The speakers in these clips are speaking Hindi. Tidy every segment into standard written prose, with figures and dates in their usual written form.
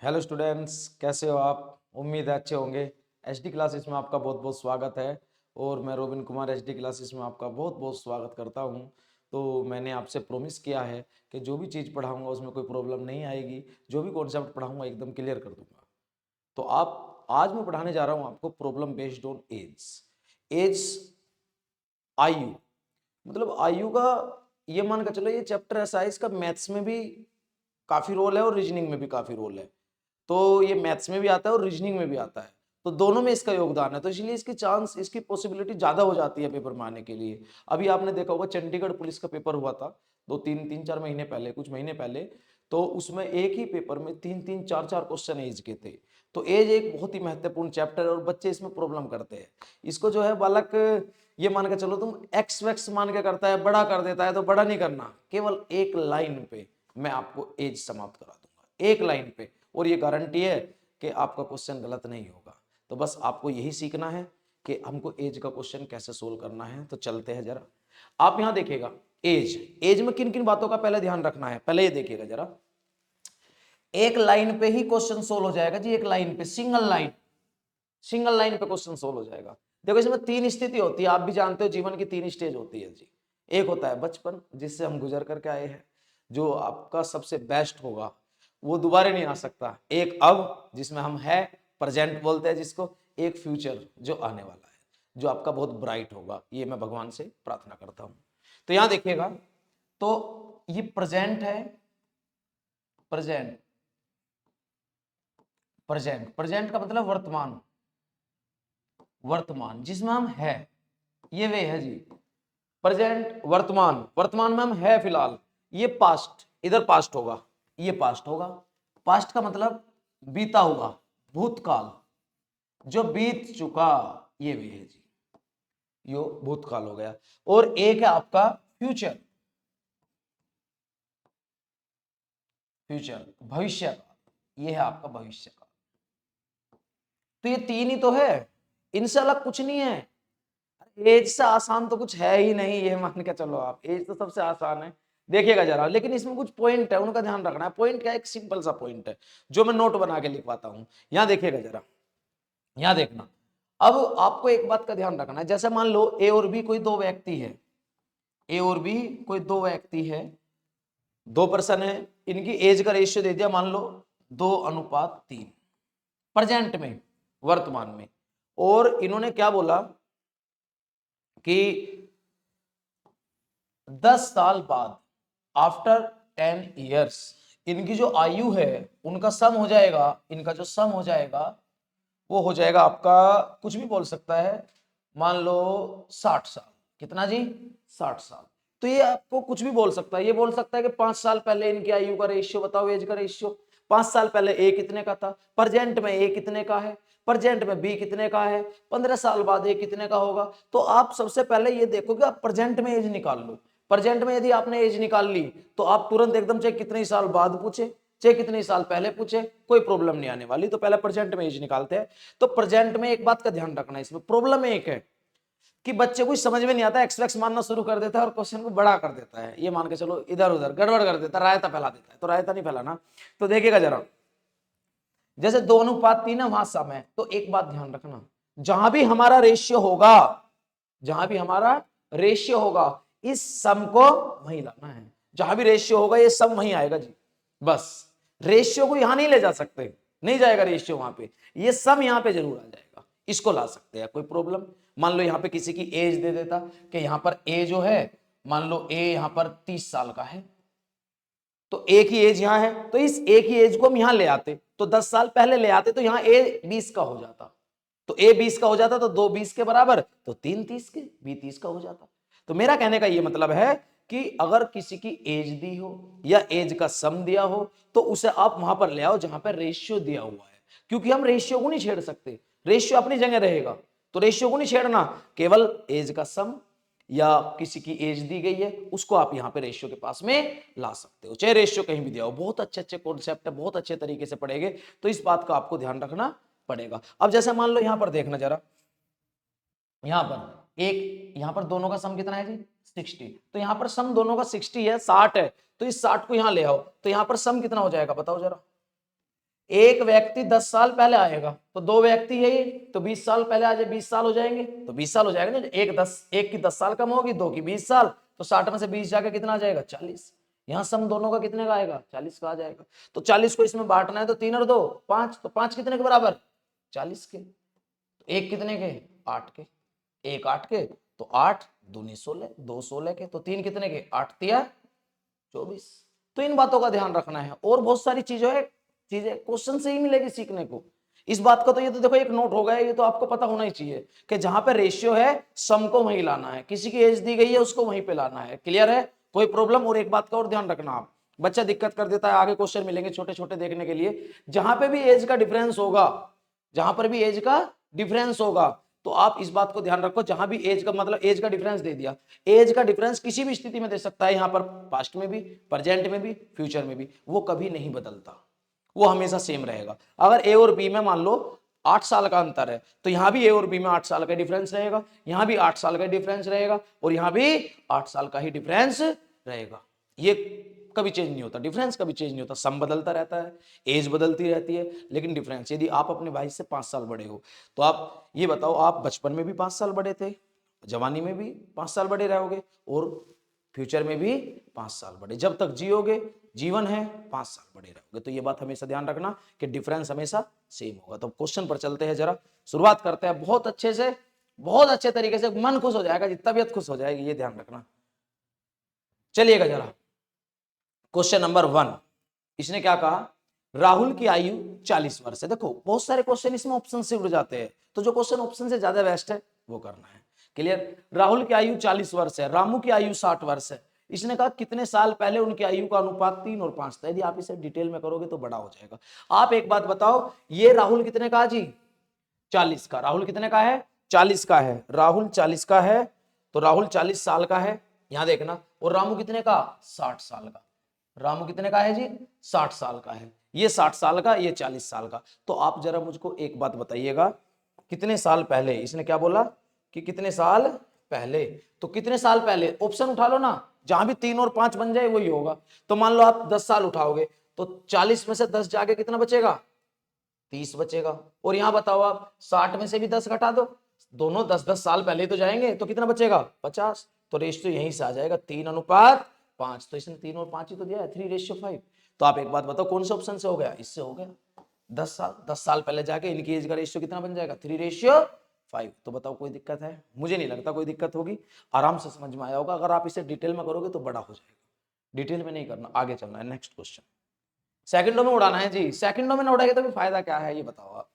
हेलो स्टूडेंट्स, कैसे हो आप? उम्मीद है अच्छे होंगे। एचडी क्लासेस में आपका बहुत बहुत स्वागत है। और मैं रोबिन कुमार एचडी क्लासेस में आपका बहुत बहुत स्वागत करता हूं। तो मैंने आपसे प्रॉमिस किया है कि जो भी चीज़ पढ़ाऊंगा उसमें कोई प्रॉब्लम नहीं आएगी। जो भी कॉन्सेप्ट पढ़ाऊंगा एकदम क्लियर कर दूंगा। तो आप आज मैं पढ़ाने जा रहा हूँ आपको problem based on age. Age, आयु, मतलब आयु का ये मान के चलो, ये चैप्टर ऐसा है, इसका मैथ्स में भी काफ़ी रोल है और रीजनिंग में भी काफ़ी रोल है। तो ये मैथ्स में भी आता है और रीजनिंग में भी आता है, तो दोनों में इसका योगदान है। तो इसलिए इसकी चांस, इसकी पॉसिबिलिटी ज्यादा हो जाती है पेपर में आने के लिए। अभी आपने देखा होगा चंडीगढ़ पुलिस का पेपर हुआ था दो तीन तीन चार महीने पहले, कुछ महीने पहले। तो उसमें एक ही पेपर में तीन तीन चार चार क्वेश्चन एज के थे। तो एज एक बहुत ही महत्वपूर्ण चैप्टर है और बच्चे इसमें प्रॉब्लम करते हैं। इसको जो है बालक ये मान के चलो, तुम एक्स वैक्स मान के करता है, बड़ा कर देता है, तो बड़ा नहीं करना। केवल एक लाइन पे मैं आपको एज समाप्त करा दूंगा, एक लाइन पे। और ये गारंटी है कि आपका क्वेश्चन गलत नहीं होगा। तो बस आपको यही सीखना है कि हमको एज का क्वेश्चन कैसे सोल्व करना है। तो चलते हैं जरा। आप यहां देखिएगा, एज एज में किन किन बातों का पहले ध्यान रखना है, पहले ये देखिएगा जरा। एक लाइन पे ही क्वेश्चन सोल्व हो जाएगा जी, एक लाइन पे, सिंगल लाइन पे क्वेश्चन सोल्व हो जाएगा। देखो इसमें तीन स्थिति होती है, आप भी जानते हो जीवन की तीन स्टेज होती है जी। एक होता है बचपन, जिससे हम गुजर करके आए हैं, जो आपका सबसे बेस्ट होगा, वो दोबारा नहीं आ सकता। एक अब, जिसमें हम है, प्रेजेंट बोलते हैं जिसको। एक फ्यूचर, जो आने वाला है, जो आपका बहुत ब्राइट होगा। ये मैं भगवान से प्रार्थना करता हूं। तो यहां देखिएगा, तो ये प्रेजेंट है, प्रेजेंट, प्रेजेंट, प्रेजेंट का मतलब वर्तमान, वर्तमान जिसमें हम है, ये वे है जी। प्रेजेंट, वर्तमान, वर्तमान में हम है फिलहाल। ये पास्ट, इधर पास्ट होगा, ये पास्ट होगा। पास्ट का मतलब बीता हुआ, भूतकाल, जो बीत चुका, ये भी है जी, यो भूतकाल हो गया। और एक है आपका फ्यूचर, फ्यूचर भविष्य का, ये है आपका भविष्य का। तो ये तीन ही तो है, इनसे अलग कुछ नहीं है। एज से आसान तो कुछ है ही नहीं, ये मान के चलो आप। एज तो सबसे आसान है, देखिएगा जरा। लेकिन इसमें कुछ पॉइंट है, उनका ध्यान रखना है। पॉइंट क्या है? एक सिंपल सा पॉइंट है जो मैं नोट बना के लिखवाता हूं। यहां देखिएगा जरा, यहां देखना। अब आपको एक बात का ध्यान रखना है, जैसे मान लो ए और बी कोई दो व्यक्ति है, ए और बी कोई दो व्यक्ति है, दो पर्सन है, इनकी एज का रेशियो दे दिया मान लो 2:3, प्रेजेंट में, वर्तमान में। और इन्होंने क्या बोला कि 10 साल बाद, आफ्टर 10 years, इनकी जो आयु है उनका सम हो जाएगा, इनका जो सम हो जाएगा वो हो जाएगा आपका, कुछ भी बोल सकता है, मान लो 60 साल। कितना जी? 60 साल। तो ये आपको कुछ भी बोल सकता है, ये बोल सकता है कि 5 साल पहले इनकी आयु का रेशियो बताओ, एज का रेशियो। 5 साल पहले ए कितने का था, प्रेजेंट में ए कितने का है, प्रेजेंट में बी कितने का है, 15 साल बाद ए कितने का होगा। तो आप सबसे पहले ये देखोगे, आप प्रेजेंट में एज निकाल लो। प्रेजेंट में यदि आपने एज निकाल ली, तो आप तुरंत एकदम, चाहे कितने साल बाद पूछे, चाहे कितने साल पहले पूछे, कोई प्रॉब्लम नहीं आने वाली। तो पहले प्रेजेंट में एज निकालते हैं। तो प्रेजेंट में एक बात का ध्यान रखना है, इसमें प्रॉब्लम एक है कि बच्चे को समझ में नहीं आता, एक्स वैक्स मानना शुरू कर देता है और क्वेश्चन को बड़ा कर देता है। ये मान के चलो इधर उधर गड़बड़ कर देता है, रायता फैला देता है। तो रायता नहीं फैलाना। तो देखिएगा जरा, जैसे 2:3 है वहां सम है, तो एक बात ध्यान रखना, जहां भी हमारा रेशियो होगा, जहां भी हमारा रेशियो होगा, इस सम को वहीं लाना है। जहां भी रेशियो होगा ये सम वहीं आएगा जी। बस रेशियो को यहां नहीं ले जा सकते, नहीं जाएगा रेशियो वहां पे, ये सम यहां पे जरूर आ जाएगा। इसको ला सकते हैं, कोई प्रॉब्लम। मान लो यहां पे किसी की एज दे देता कि यहां पर ए जो है, मान लो ए यहां पर 30 साल का है, तो एक ही एज यहां है, तो इस एक ही एज को हम यहां ले आते, तो 10 साल पहले ले आते, तो यहां ए 20 का हो जाता। तो ए 20 का हो जाता, तो दो 20 के बराबर, तो तीन 30 के, बी 30 का हो जाता। तो मेरा कहने का ये मतलब है कि अगर किसी की एज दी हो या एज का सम दिया हो, तो उसे आप वहां पर ले आओ जहां पर रेशियो दिया हुआ है। क्योंकि हम रेशियो को नहीं छेड़ सकते, रेशियो अपनी जगह रहेगा। तो रेशियो को नहीं छेड़ना, केवल एज का सम या किसी की एज दी गई है उसको आप यहां पे रेशियो के पास में ला सकते हो, चाहे रेशियो कहीं भी दिया हो। बहुत अच्छे अच्छे कॉन्सेप्ट है, बहुत अच्छे तरीके से पढ़ेंगे, तो इस बात का आपको ध्यान रखना पड़ेगा। अब जैसे मान लो यहां पर देखना जरा, यहां पर एक, यहां पर दोनों का सम कितना है जी? 60। तो यहां पर सम दोनों का 60 है, 60 है, तो इस 60 को यहां ले आओ, तो यहां पर सम कितना हो जाएगा बताओ जरा? एक व्यक्ति 10 साल पहले आएगा तो दो व्यक्ति है ये, तो 20 साल पहले आ जाए 20 साल हो जाएंगे, तो 20 साल हो जाएगा ना। एक की 10 साल कम होगी, दो की 20 साल, तो 60 में से 20 जाके कितना आ जाएगा 40। यहाँ सम दोनों का कितने का आएगा 40 का आ जाएगा। तो 40 को इसमें बांटना है तो 3 और 2 5, तो 5 कितने के बराबर 40 के। तो एक कितने के 8 के, एक 8 के, तो 8 दूनी 16, 2 16 के, तो 3 कितने के 8 तिया 24। तो इन बातों का ध्यान रखना है। और बहुत सारी चीजें क्वेश्चन से ही मिलेगी सीखने को। इस बात का तो ये तो देखो एक नोट हो गया, ये तो आपको पता होना ही चाहिए कि जहां पे रेशियो है सम को वहीं लाना है, किसी की एज दी गई है उसको वहीं पे लाना है। क्लियर है, कोई प्रॉब्लम? और एक बात का और ध्यान रखना, आप बच्चा दिक्कत कर देता है, आगे क्वेश्चन मिलेंगे छोटे छोटे देखने के लिए, जहां पे भी एज का डिफरेंस होगा, जहां पर भी एज का डिफरेंस होगा, तो आप इस बात को ध्यान रखो, जहां भी एज का मतलब एज का डिफरेंस दे दिया, एज का डिफरेंस किसी भी स्थिति में दे सकता है, यहां पर पास्ट में भी, प्रेजेंट में भी, फ्यूचर में भी, वो कभी नहीं बदलता, वो हमेशा सेम रहेगा। अगर ए और बी में मान लो 8 साल का अंतर है, तो यहां भी ए और बी में 8 साल का डिफरेंस रहेगा, यहां भी 8 साल का डिफरेंस रहेगा, और यहां भी 8 साल का ही डिफरेंस रहेगा। ये कभी चेंज नहीं होता, डिफरेंस कभी चेंज नहीं होता। सम बदलता रहता है, एज बदलती रहती है, लेकिन डिफरेंस, यदि आप अपने भाई से 5 साल बड़े हो, तो आप ये बताओ, आप बचपन में भी 5 साल बड़े थे, जवानी में भी 5 साल बड़े रहोगे, और फ्यूचर में भी 5 साल बड़े, जब तक जियोगे, जीवन है 5 साल बड़े रहोगे। तो ये बात हमेशा ध्यान रखना कि डिफरेंस हमेशा सेम होगा। तो क्वेश्चन पर चलते हैं, जरा शुरुआत करते हैं बहुत अच्छे से, बहुत अच्छे तरीके से, मन खुश हो जाएगा, तबीयत खुश हो जाएगी, ये ध्यान रखना। चलिएगा जरा, क्वेश्चन नंबर 1, इसने क्या कहा, राहुल की आयु 40 वर्ष है। देखो बहुत सारे क्वेश्चन इसमें ऑप्शन से उड़ जाते हैं, तो जो क्वेश्चन ऑप्शन से ज्यादा बेस्ट है वो करना है। क्लियर, राहुल की आयु 40 वर्ष है, रामू की आयु 60 वर्ष है। इसने कहा कितने साल पहले उनकी आयु का अनुपात 3 और 5 था। यदि आप इसे डिटेल में करोगे तो बड़ा हो जाएगा। आप एक बात बताओ, ये राहुल कितने का जी 40 का, राहुल कितने का है 40 का है, राहुल 40 का है, तो राहुल 40 साल का है, यहां देखना। और रामू कितने का 60 साल का, रामू कितने का है जी 60 साल का है, ये 60 साल का, ये 40 साल का। तो आप जरा मुझको एक बात बताइएगा, कितने साल पहले, इसने क्या बोला कि कितने साल पहले, तो कितने साल पहले ऑप्शन उठा लो ना, जहां भी 3 और 5 बन जाए वही होगा। तो मान लो आप 10 साल उठाओगे, तो 40 में से 10 जाके कितना बचेगा 30 बचेगा। और यहां बताओ आप 60 में से भी 10 घटा दो, दोनों 10-10 साल पहले तो जाएंगे, तो कितना बचेगा 50। तो रेशियो यहीं से आ जाएगा 3:5। तो इसने 3 और 5 ही तो दिया है, 3:5। तो आप एक बात बताओ कौन से ऑप्शन से हो गया, इससे हो गया। 10 साल पहले जाके इनकी एज का रेशियो कितना बन जाएगा 3:5। तो बताओ कोई दिक्कत है? मुझे नहीं लगता कोई दिक्कत होगी, आराम से समझ में आया होगा। अगर आप इसे डिटेल में करोगे तो बड़ा हो जाएगा, डिटेल में नहीं करना, आगे चलना है। नेक्स्ट क्वेश्चन, सेकंडों में उड़ाना है जी, सेकंडों में ना उड़ाएंगे तो भी फायदा क्या है ये बताओ आप।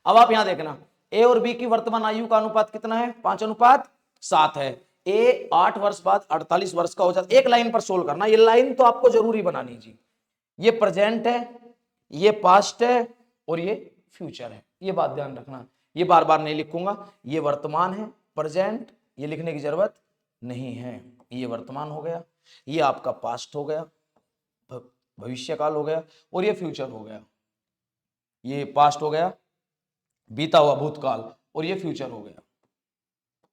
अब आप यहां देखना, ए और बी की वर्तमान आयु का अनुपात कितना है 5:7 है। ए 8 वर्ष बाद 48 वर्ष का हो जाता। एक लाइन पर सोल्व करना, ये लाइन तो आपको जरूरी बनानी जी। ये प्रेजेंट है, ये पास्ट है, और ये फ्यूचर है, ये बात ध्यान रखना। ये बार बार नहीं लिखूंगा, ये वर्तमान है, प्रेजेंट ये लिखने की जरूरत नहीं है, ये वर्तमान हो गया, ये आपका पास्ट हो गया, भविष्य काल हो गया, और ये फ्यूचर हो गया। ये पास्ट हो गया, बीता हुआ भूतकाल, और ये फ्यूचर हो गया।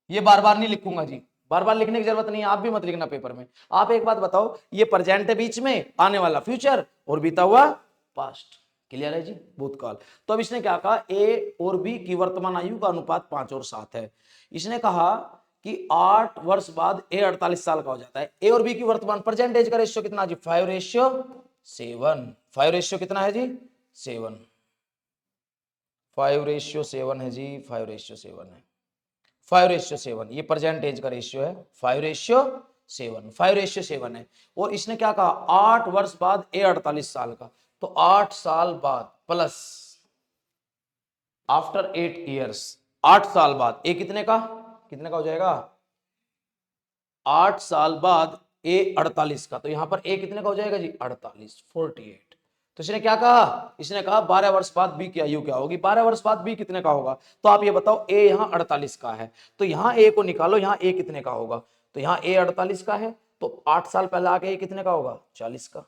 ये बार बार नहीं लिखूंगा जी, बार बार लिखने की जरूरत नहीं है, आप भी मत लिखना पेपर में। आप एक बात बताओ, ये प्रेजेंट है बीच में, आने वाला फ्यूचर, और बीता हुआ पास्ट। क्लियर है जी, भूतकाल। तो अब इसने क्या कहा, ए और बी की वर्तमान आयु का अनुपात 5 और 7 है। इसने कहा कि 8 वर्ष बाद ए 48 साल का हो जाता है। ए और बी की वर्तमान प्रेजेंट एज का रेशियो कितना जी 5:7। 5 कितना है जी 7, 5:7 है जी, 5:7 है, 5:7। ये प्रेजेंट एज का रेशियो है 5:7, 5:7 है। और इसने क्या कहा 8 वर्ष बाद ए 48 साल का, तो 8 साल बाद प्लस आफ्टर 8 ईयर्स, 8 साल बाद ए कितने का हो जाएगा 8 साल बाद ए 48 का, तो यहां पर ए कितने का हो जाएगा जी 48, 48। तो इसने क्या कहा, इसने कहा 12 वर्ष बाद बी की आयु क्या होगी, 12 वर्ष बाद बी कितने का होगा। तो आप ये बताओ, ए यहां 48 का है, तो यहां ए को निकालो, यहां ए कितने का होगा। तो यहां ए 48 का है, तो 8 साल पहले आके ए कितने का होगा 40 का,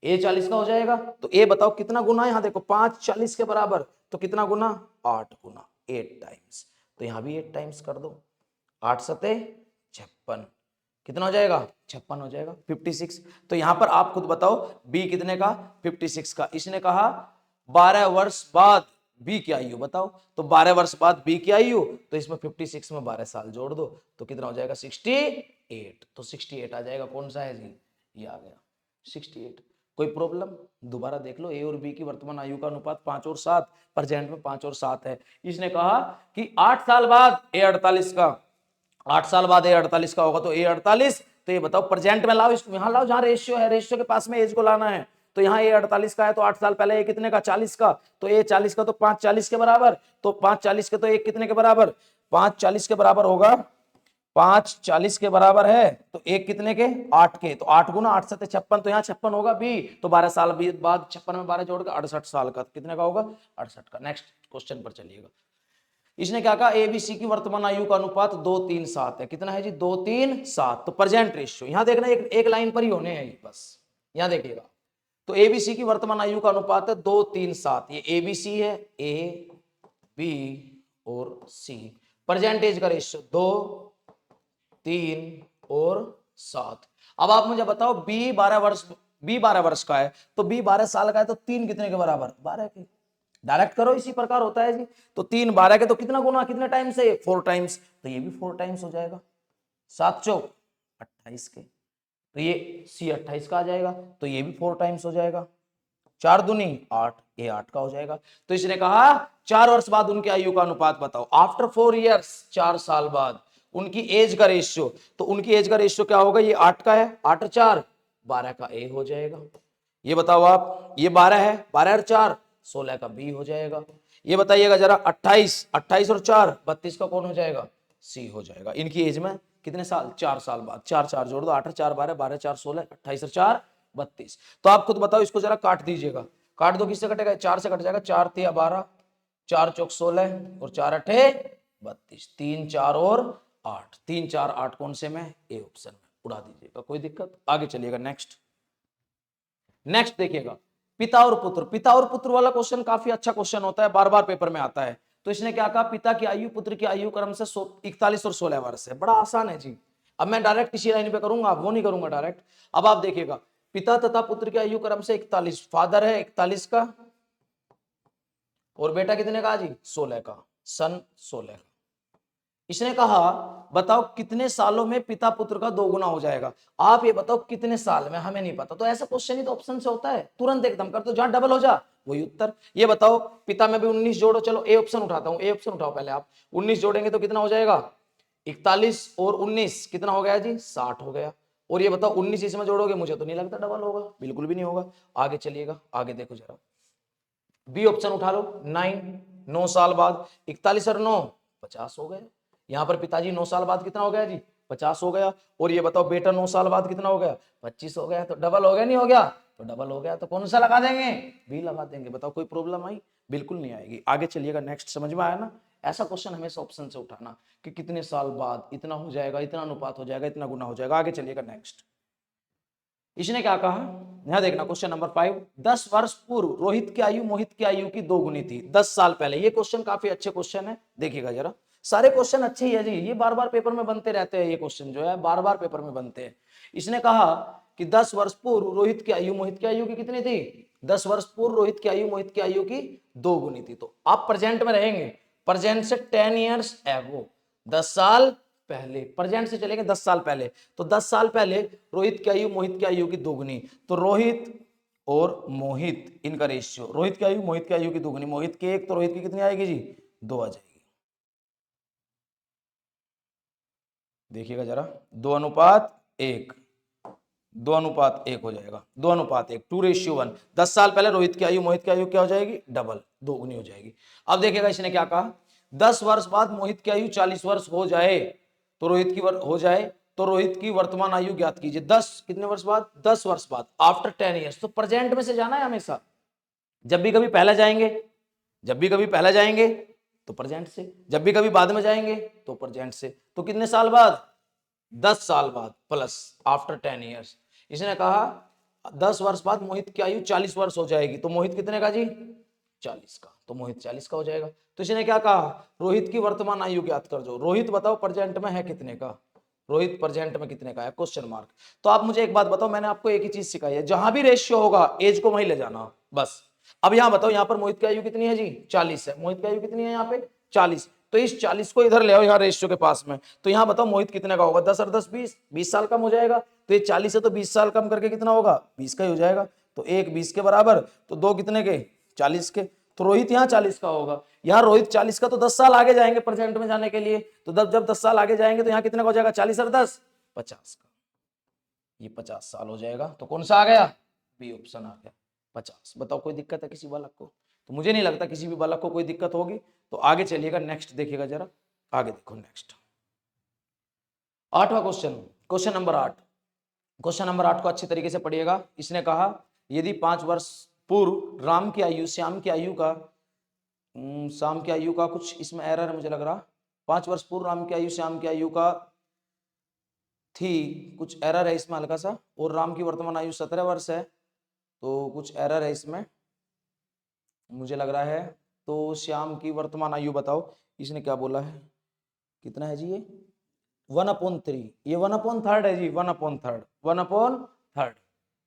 ए 40 का हो जाएगा। तो ए बताओ कितना गुना, यहां देखो 5 40 के बराबर, तो कितना गुना 8 गुना, 8 टाइम्स। तो यहां भी 8 टाइम्स कर दो, 8 सते 56, कितना हो जाएगा 56 हो जाएगा, 56। तो यहां पर आप खुद बताओ बी कितने का 56 का। इसने कहा 12 वर्ष बाद बी की आयु बताओ, तो 12 वर्ष बाद बी की आयु, तो इसमें 56 में 12 साल जोड़ दो तो कितना हो जाएगा 68, तो 68 आ जाएगा। कौन सा है जी, ये आ गया 68। कोई प्रॉब्लम, दोबारा देख लो, ए और बी की वर्तमान आयु का अनुपात 5 और 7, प्रेजेंट में 5 और 7 है। इसने कहा कि 8 साल बाद ए 48 का, 8 साल बाद ए 48 का होगा, तो ए 48, तो ये बताओ प्रेजेंट में लाओ, इसको यहां लाओ जहां रेशियो है, रेशियो के पास में एज को लाना है। तो यहाँ ए 48 का है, तो 8 साल पहले ए कितने का 40 का, तो ए 40 का, तो 5 40 के बराबर, तो 5 40 के, तो एक कितने के बराबर, 5 40 के बराबर होगा, 5 40 के बराबर है, तो एक कितने के 8 के, तो 8 गुना 8 7 56, तो यहाँ 56 होगा बी, तो 12 साल बाद 56 में 12 जोड़ के 68 साल का, कितने का होगा 68 का। नेक्स्ट क्वेश्चन पर चलिएगा। इसने क्या कहा, एबीसी की वर्तमान आयु का अनुपात 2:3:7 है। कितना है जी 2:3:7, तो प्रेजेंट रेशियो यहां देखना, एक लाइन पर ही होने हैं बस, यहां देखिएगा। तो एबीसी की वर्तमान आयु का अनुपात है 2:3:7, ये एबीसी है, ए बी और सी, परसेंटेज का रेशियो 2 3 और 7। अब आप मुझे बताओ बी 12 वर्ष का है, तो बी 12 साल का है, तो 3 कितने के बराबर 12 के, डायरेक्ट करो, इसी प्रकार होता है जी। तो 3 12 के, तो कितना गुना, कितने टाइम से 4 टाइम्स, तो ये भी 4 टाइम्स हो जाएगा, 7 चौक 28 के, तो ये सी 28 का आ जाएगा, तो ये भी 4 टाइम्स हो जाएगा, 4 दूनी 8, ये 8 का हो जाएगा। तो इसने कहा 4 वर्ष बाद उनकी आयु का अनुपात बताओ, आफ्टर 4 इयर्स, 4 साल बाद उनकी एज का रेशियो, तो उनकी एज का रेशियो क्या होगा, ये 8 का है, 8 और 4 12 का ए हो जाएगा। ये बताओ आप, ये 12 है, 12 और 4 16 का बी हो जाएगा। ये बताइएगा जरा 28 28 और 4 32 का कौन हो जाएगा, सी हो जाएगा। इनकी एज में कितने साल, 4 साल बाद, 4 4 जोड़ दो, 8 और 4 12, 12 4 16, 28 और 4 32। तो आप खुद बताओ, इसको जरा काट दीजिएगा, काट दो, किससे कटेगा, 4 से कट जाएगा, 4 3 12, 4 चौक 16 और 4 8 32, 3 4 और 8, 3 4 8 कौन से में, ए ऑप्शन में, उड़ा दीजिएगा, कोई दिक्कत। आगे चलिएगा, नेक्स्ट देखिएगा, पिता और पुत्र। पिता और पुत्र वाला क्वेश्चन काफी अच्छा क्वेश्चन होता है, बार बार पेपर में आता है। तो इसने क्या कहा, पिता की आयु पुत्र की आयु क्रम से 41 और 16 वर्ष है। बड़ा आसान है जी। अब मैं डायरेक्ट इसी लाइन पे करूंगा, वो नहीं करूंगा डायरेक्ट। अब आप देखिएगा, पिता तथा पुत्र की आयु क्रम से 41, फादर है 41 का और बेटा कितने का जी 16 का, सन 16 का। इसने कहा बताओ कितने सालों में पिता पुत्र का 2 गुना हो जाएगा। आप ये बताओ कितने साल में, हमें नहीं पता, तो ऐसा क्वेश्चन ही तो ऑप्शन से होता है, तुरंत एकदम कर दो, जहां डबल हो जा वही उत्तर। ये बताओ पिता में भी 19 जोड़ो, चलो ए ऑप्शन उठाता हूं, ए ऑप्शन उठाओ पहले आप। 19 जोड़ेंगे तो कितना हो जाएगा 41 और 19 कितना हो गया जी 60 हो गया। और ये बताओ 19 इसमें जोड़ोगे, मुझे तो नहीं लगता डबल होगा, बिल्कुल भी नहीं होगा। आगे चलिएगा, आगे देखो जरा, बी ऑप्शन उठा लो, 9 साल बाद 41 और 9 50 हो गए। यहां पर पिताजी 9 साल बाद कितना हो गया जी 50 हो गया। और ये बताओ बेटा 9 साल बाद कितना हो गया 25 हो गया। तो डबल हो गया नहीं हो गया, तो डबल हो गया, तो कौन सा लगा देंगे, बी लगा देंगे। बताओ कोई प्रॉब्लम आई, बिल्कुल नहीं आएगी। आगे चलिएगा, नेक्स्ट समझ में आया ना। ऐसा क्वेश्चन हमेशा ऑप्शन से उठाना कि कितने साल बाद इतना हो जाएगा, इतना अनुपात हो जाएगा, इतना गुना हो जाएगा। आगे चलिएगा, नेक्स्ट इसने क्या कहा, यहां देखना क्वेश्चन नंबर 5, 10 वर्ष पूर्व रोहित की आयु मोहित की आयु की 2 गुनी थी 10 साल पहले। ये क्वेश्चन काफी अच्छे क्वेश्चन है, देखिएगा जरा, सारे क्वेश्चन अच्छे ही है जी, ये बार बार पेपर में बनते रहते हैं, ये क्वेश्चन जो है बार बार पेपर में बनते हैं। इसने कहा कि 10 वर्ष पूर्व रोहित की आयु मोहित की आयु की कितनी थी, 10 वर्ष पूर्व रोहित की आयु मोहित की आयु की 2 गुनी थी। तो आप प्रेजेंट में रहेंगे, प्रेजेंट से 10 ईयर्स एगो, 10 साल पहले, प्रेजेंट से चलेंगे 10 साल पहले, तो 10 साल पहले रोहित की आयु मोहित की आयु की 2 गुनी। तो रोहित और मोहित इनका रेशियो, रोहित की आयु मोहित की आयु की 2 गुनी, मोहित की 1 तो रोहित की कितनी आएगी जी 2 आ जाएगी। देखिएगा जरा, 2:1, 2:1 हो जाएगा, 2:1, 2:1। 10 साल पहले रोहित की आयु मोहित की आयु क्या हो जाएगी, डबल, 2 गुनी हो जाएगी। अब देखिएगा इसने क्या कहा, 10 वर्ष बाद मोहित की आयु 40 वर्ष हो जाए, तो रोहित की हो जाए तो रोहित की वर्तमान आयु ज्ञात कीजिए। 10 कितने वर्ष बाद, 10 वर्ष बाद, आफ्टर 10 ईयर्स। तो प्रेजेंट में से जाना है हमेशा, जब भी कभी पहले जाएंगे, जब भी कभी पहले जाएंगे तो प्रेजेंट से, जब भी कभी बाद में जाएंगे तो प्रेजेंट से। तो कितने साल बाद, 10 साल बाद प्लस आफ्टर 10 ईयर्स। इसने कहा 10 वर्ष बाद मोहित की आयु 40 वर्ष हो जाएगी, तो मोहित कितने का जी 40 का, तो मोहित 40 का हो जाएगा। तो इसने क्या कहा, रोहित की वर्तमान आयु ज्ञात कर दो। रोहित बताओ प्रेजेंट में है कितने का, रोहित प्रेजेंट में कितने का है, क्वेश्चन मार्क। तो आप मुझे एक बात बताओ, मैंने आपको एक ही चीज सिखाई है, जहां भी रेशियो होगा एज को वहीं ले जाना, बस अब यहाँ बताओ, यहाँ पर मोहित की आयु कितनी है जी? 40 है। मोहित की आयु कितनी है यहाँ पे? 40। तो इस 40 को इधर ले आओ यहाँ रेशियो के पास में, तो यहाँ बताओ मोहित कितने का होगा? 10 और 10 20, 20 साल कम हो जाएगा। तो ये 40 है तो 20 साल कम करके कितना होगा? 20 का ही हो जाएगा। तो एक 20 के बराबर, तो दो कितने के? 40 के। तो रोहित यहाँ 40 का होगा। यहाँ रोहित 40 का, तो 10 साल आगे जाएंगे प्रेजेंट में जाने के लिए, तो जब 10 साल आगे जाएंगे तो यहाँ कितने का हो जाएगा? 40 और 10 50 का। ये 50 साल हो जाएगा। तो कौन सा आ गया? बी ऑप्शन आ गया 50। बताओ कोई दिक्कत है किसी बालक को? तो मुझे नहीं लगता किसी भी बालक को कोई दिक्कत होगी। तो आगे चलिएगा, नेक्स्ट देखिएगा जरा, आगे देखो नेक्स्ट 8वां question, question number 8। Question number 8 को अच्छी तरीके से पढ़िएगा। इसने कहा यदि 5 वर्ष पूर्व राम की आयु श्याम की आयु का शाम की आयु का, कुछ इसमें एरर है मुझे लग रहा, 5 वर्ष पूर्व राम की आयु श्याम की आयु का थी, कुछ एरर है इसमें हल्का सा, और राम की वर्तमान आयु 17 वर्ष है, तो कुछ एरर है इसमें मुझे लग रहा है। तो श्याम की वर्तमान आयु बताओ, इसने क्या बोला है, कितना है जी? ये 1/3, ये 1/3 है जी, 1/3, 1/3,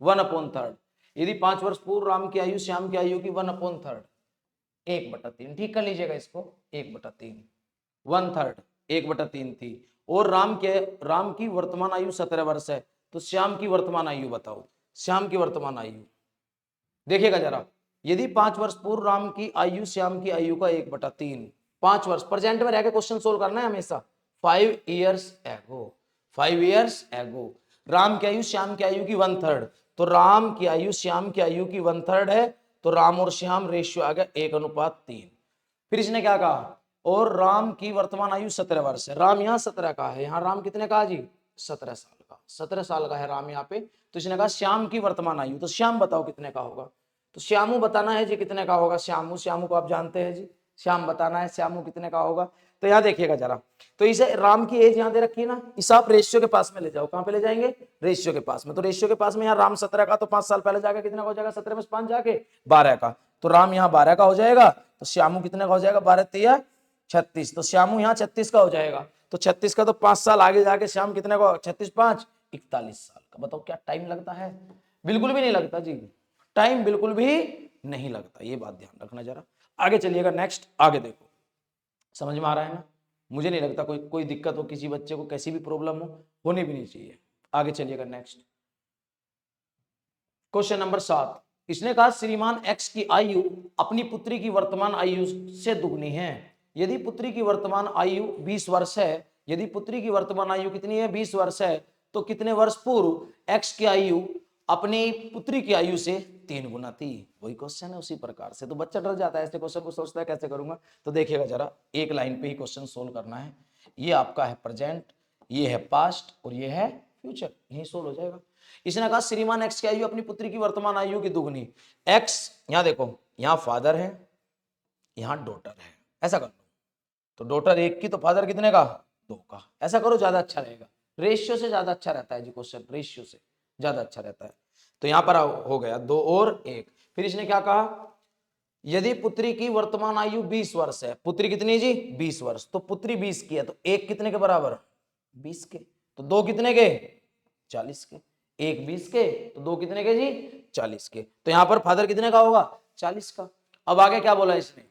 1/3। यदि 5 वर्ष पूर्व राम की आयु श्याम की आयु की 1/3, 1/3, ठीक कर लीजिएगा इसको, 1/3, 1/3, 1/3 थी, और राम की वर्तमान आयु 17 वर्ष है, तो श्याम की वर्तमान आयु बताओ। श्याम की वर्तमान आयु देखिएगा जरा, यदि 5 वर्ष पूर्व राम की आयु श्याम की आयु का 1/3, 5 वर्ष प्रेजेंट में रहकर क्वेश्चन सोल्व करना है हमेशा। 5 years ago, 5 years ago Ram की आयु श्याम की आयु की 1/3, तो राम की आयु श्याम की आयु की 1/3 है, तो राम और श्याम रेशियो आ गया 1:3। फिर इसने क्या कहा, और राम की वर्तमान आयु 17 वर्ष है। राम यहाँ 17 का है, यहाँ राम कितने का जी? 17 साल का, 17 साल का है राम यहाँ पे। तो इसने कहा श्याम की वर्तमान आयु, तो श्याम बताओ कितने का होगा? तो श्यामू बताना है जी कितने का होगा। श्यामू, श्यामू को आप जानते हैं जी, श्याम बताना है, श्यामू कितने का होगा। तो यहाँ देखिएगा जरा, तो इसे राम की एज यहाँ दे रखी है ना, इसे आप रेशियो के पास में ले जाओ। कहाँ पे ले जाएंगे? रेशियो के पास में। तो रेशियो के पास में यहाँ राम 17 का, तो 5 साल पहले जाके कितना हो जाएगा? 17 में 5 जाके 12 का, तो राम यहाँ 12 का हो जाएगा, तो श्यामू कितने का हो जाएगा? 12×3 36, तो श्यामू यहाँ 36 का हो जाएगा। तो 36 का, तो 5 साल आगे जाके श्याम कितने का? 36 5 41 साल का। बताओ क्या टाइम लगता है? बिल्कुल भी नहीं लगता जी, टाइम बिल्कुल भी नहीं लगता, ये बात ध्यान रखना जरा। आगे चलिएगा, नेक्स्ट आगे देखो, समझ में आ रहा है ना? मुझे नहीं लगता कोई दिक्कत हो किसी बच्चे को, कैसी भी प्रॉब्लम हो, होनी भी नहीं चाहिए। आगे चलिएगा, नेक्स्ट क्वेश्चन नंबर 7। इसने कहा श्रीमान एक्स की आयु अपनी पुत्री की वर्तमान आयु से दुगनी है। यदि पुत्री की वर्तमान आयु 20 वर्ष है, यदि पुत्री की वर्तमान आयु कितनी है? 20 वर्ष है, तो कितने वर्ष पूर्व एक्स की आयु अपनी पुत्री की आयु से 3 गुना थी? वही क्वेश्चन है उसी प्रकार से। तो बच्चा डर जाता है ऐसे क्वेश्चन को, सोचता है कैसे करूंगा। तो देखिएगा जरा, एक लाइन पे ही क्वेश्चन सोल्व करना है। ये आपका है प्रेजेंट, ये है पास्ट, और ये है फ्यूचर, यही सोल्व हो जाएगा। इसने कहा श्रीमान एक्स की आयु अपनी पुत्री की वर्तमान आयु की दुगनी। एक्स, यहां देखो, यहां फादर है, यहां डॉटर है, ऐसा कर लो। तो डॉटर 1 की, तो फादर कितने का? 2 का। ऐसा करो, ज्यादा अच्छा रहेगा, रेशियो से ज्यादा अच्छा रहता है जी क्वेश्चन, रेशियो से ज्यादा अच्छा रहता है। तो यहां पर हो गया 2 और 1। फिर इसने क्या कहा, यदि पुत्री की वर्तमान आयु 20 वर्ष है, पुत्री कितनी जी? 20 वर्ष, तो पुत्री 20 की है, तो 1 कितने के बराबर? 20 के। तो 2 कितने के? 40 के। 1 20 के, तो 2 कितने के जी? 40 के। तो यहां पर फादर कितने का होगा? 40 का। अब आगे क्या बोला इसने,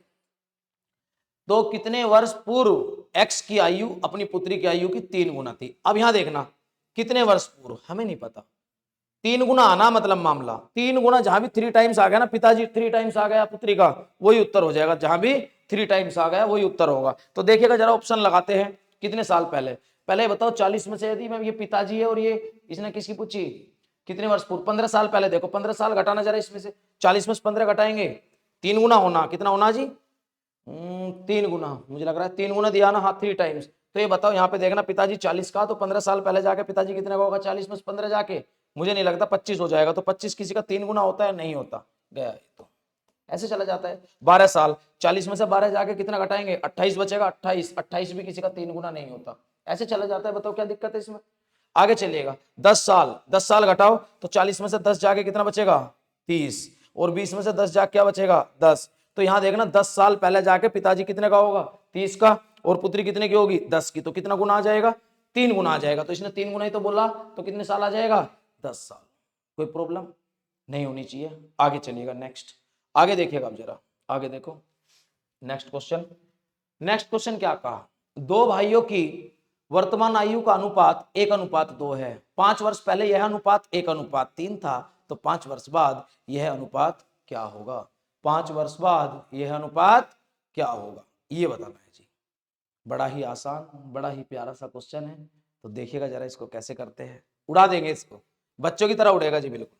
तो कितने वर्ष पूर्व एक्स की आयु अपनी पुत्री की आयु की 3 गुना थी। अब यहां देखना, कितने वर्ष पूर्व हमें नहीं पता, 3 गुना आना मतलब मामला, 3 गुना, जहां भी 3 टाइम्स आ गया ना, पिताजी 3 टाइम्स आ गया पुत्री का, वही उत्तर हो जाएगा। जहां भी 3 टाइम्स आ गया वही उत्तर होगा। तो देखिएगा जरा, ऑप्शन लगाते हैं, कितने साल पहले, पहले बताओ 40 में से यदि मैं, ये पिताजी है और ये इसने किसकी पूछी, कितने वर्ष पूर्व? 15 साल पहले। देखो 15 साल घटाना जरा इसमें से, 40 में से 15 घटाएंगे, 3 गुना होना, कितना होना जी? 3 गुना, मुझे लग रहा है 3 गुना दिया ना, हाँ 3 टाइम्स। तो ये बताओ, यहाँ पे देखना, पिताजी 40 का, तो 15 साल पहले जाके पिताजी कितने का होगा? 40 में से 15 जाके, मुझे नहीं लगता 25 हो जाएगा। तो 25 किसी का 3 गुना होता है? नहीं होता, गया। तो ऐसे चला जाता है। 12 साल, 40 में से 12 जाके कितना घटाएंगे? 28 बचेगा, 28, 28 भी किसी का 3 गुना नहीं होता, ऐसे चला जाता है। बताओ क्या दिक्कत है इसमें? आगे चलिएगा, 10 साल, 10 साल घटाओ, तो 40 में से 10 जाके कितना बचेगा? 30, और 20 में से 10 जाके क्या बचेगा? 10। तो यहां देखना, 10 साल पहले जाके पिताजी कितने का होगा? 30 का, और पुत्री कितने की होगी? 10 की। तो कितना गुना आ जाएगा? 3 गुना आ जाएगा। तो इसने 3 गुना ही तो बोला, तो कितने साल आ जाएगा? 10 साल। कोई प्रॉब्लम नहीं होनी चाहिए। आगे चलिएगा, नेक्स्ट आगे देखिएगा, अब जरा आगे देखो नेक्स्ट क्वेश्चन। नेक्स्ट क्वेश्चन क्या कहा, दो भाइयों की वर्तमान आयु का अनुपात 1:2 है। 5 वर्ष पहले यह अनुपात 1:3 था, तो 5 वर्ष बाद यह अनुपात क्या होगा? 5 वर्ष बाद यह अनुपात क्या होगा, ये बताना है जी। बड़ा ही आसान, बड़ा ही प्यारा सा क्वेश्चन है। तो देखिएगा जरा इसको कैसे करते हैं, उड़ा देंगे इसको, बच्चों की तरह उड़ेगा जी बिल्कुल।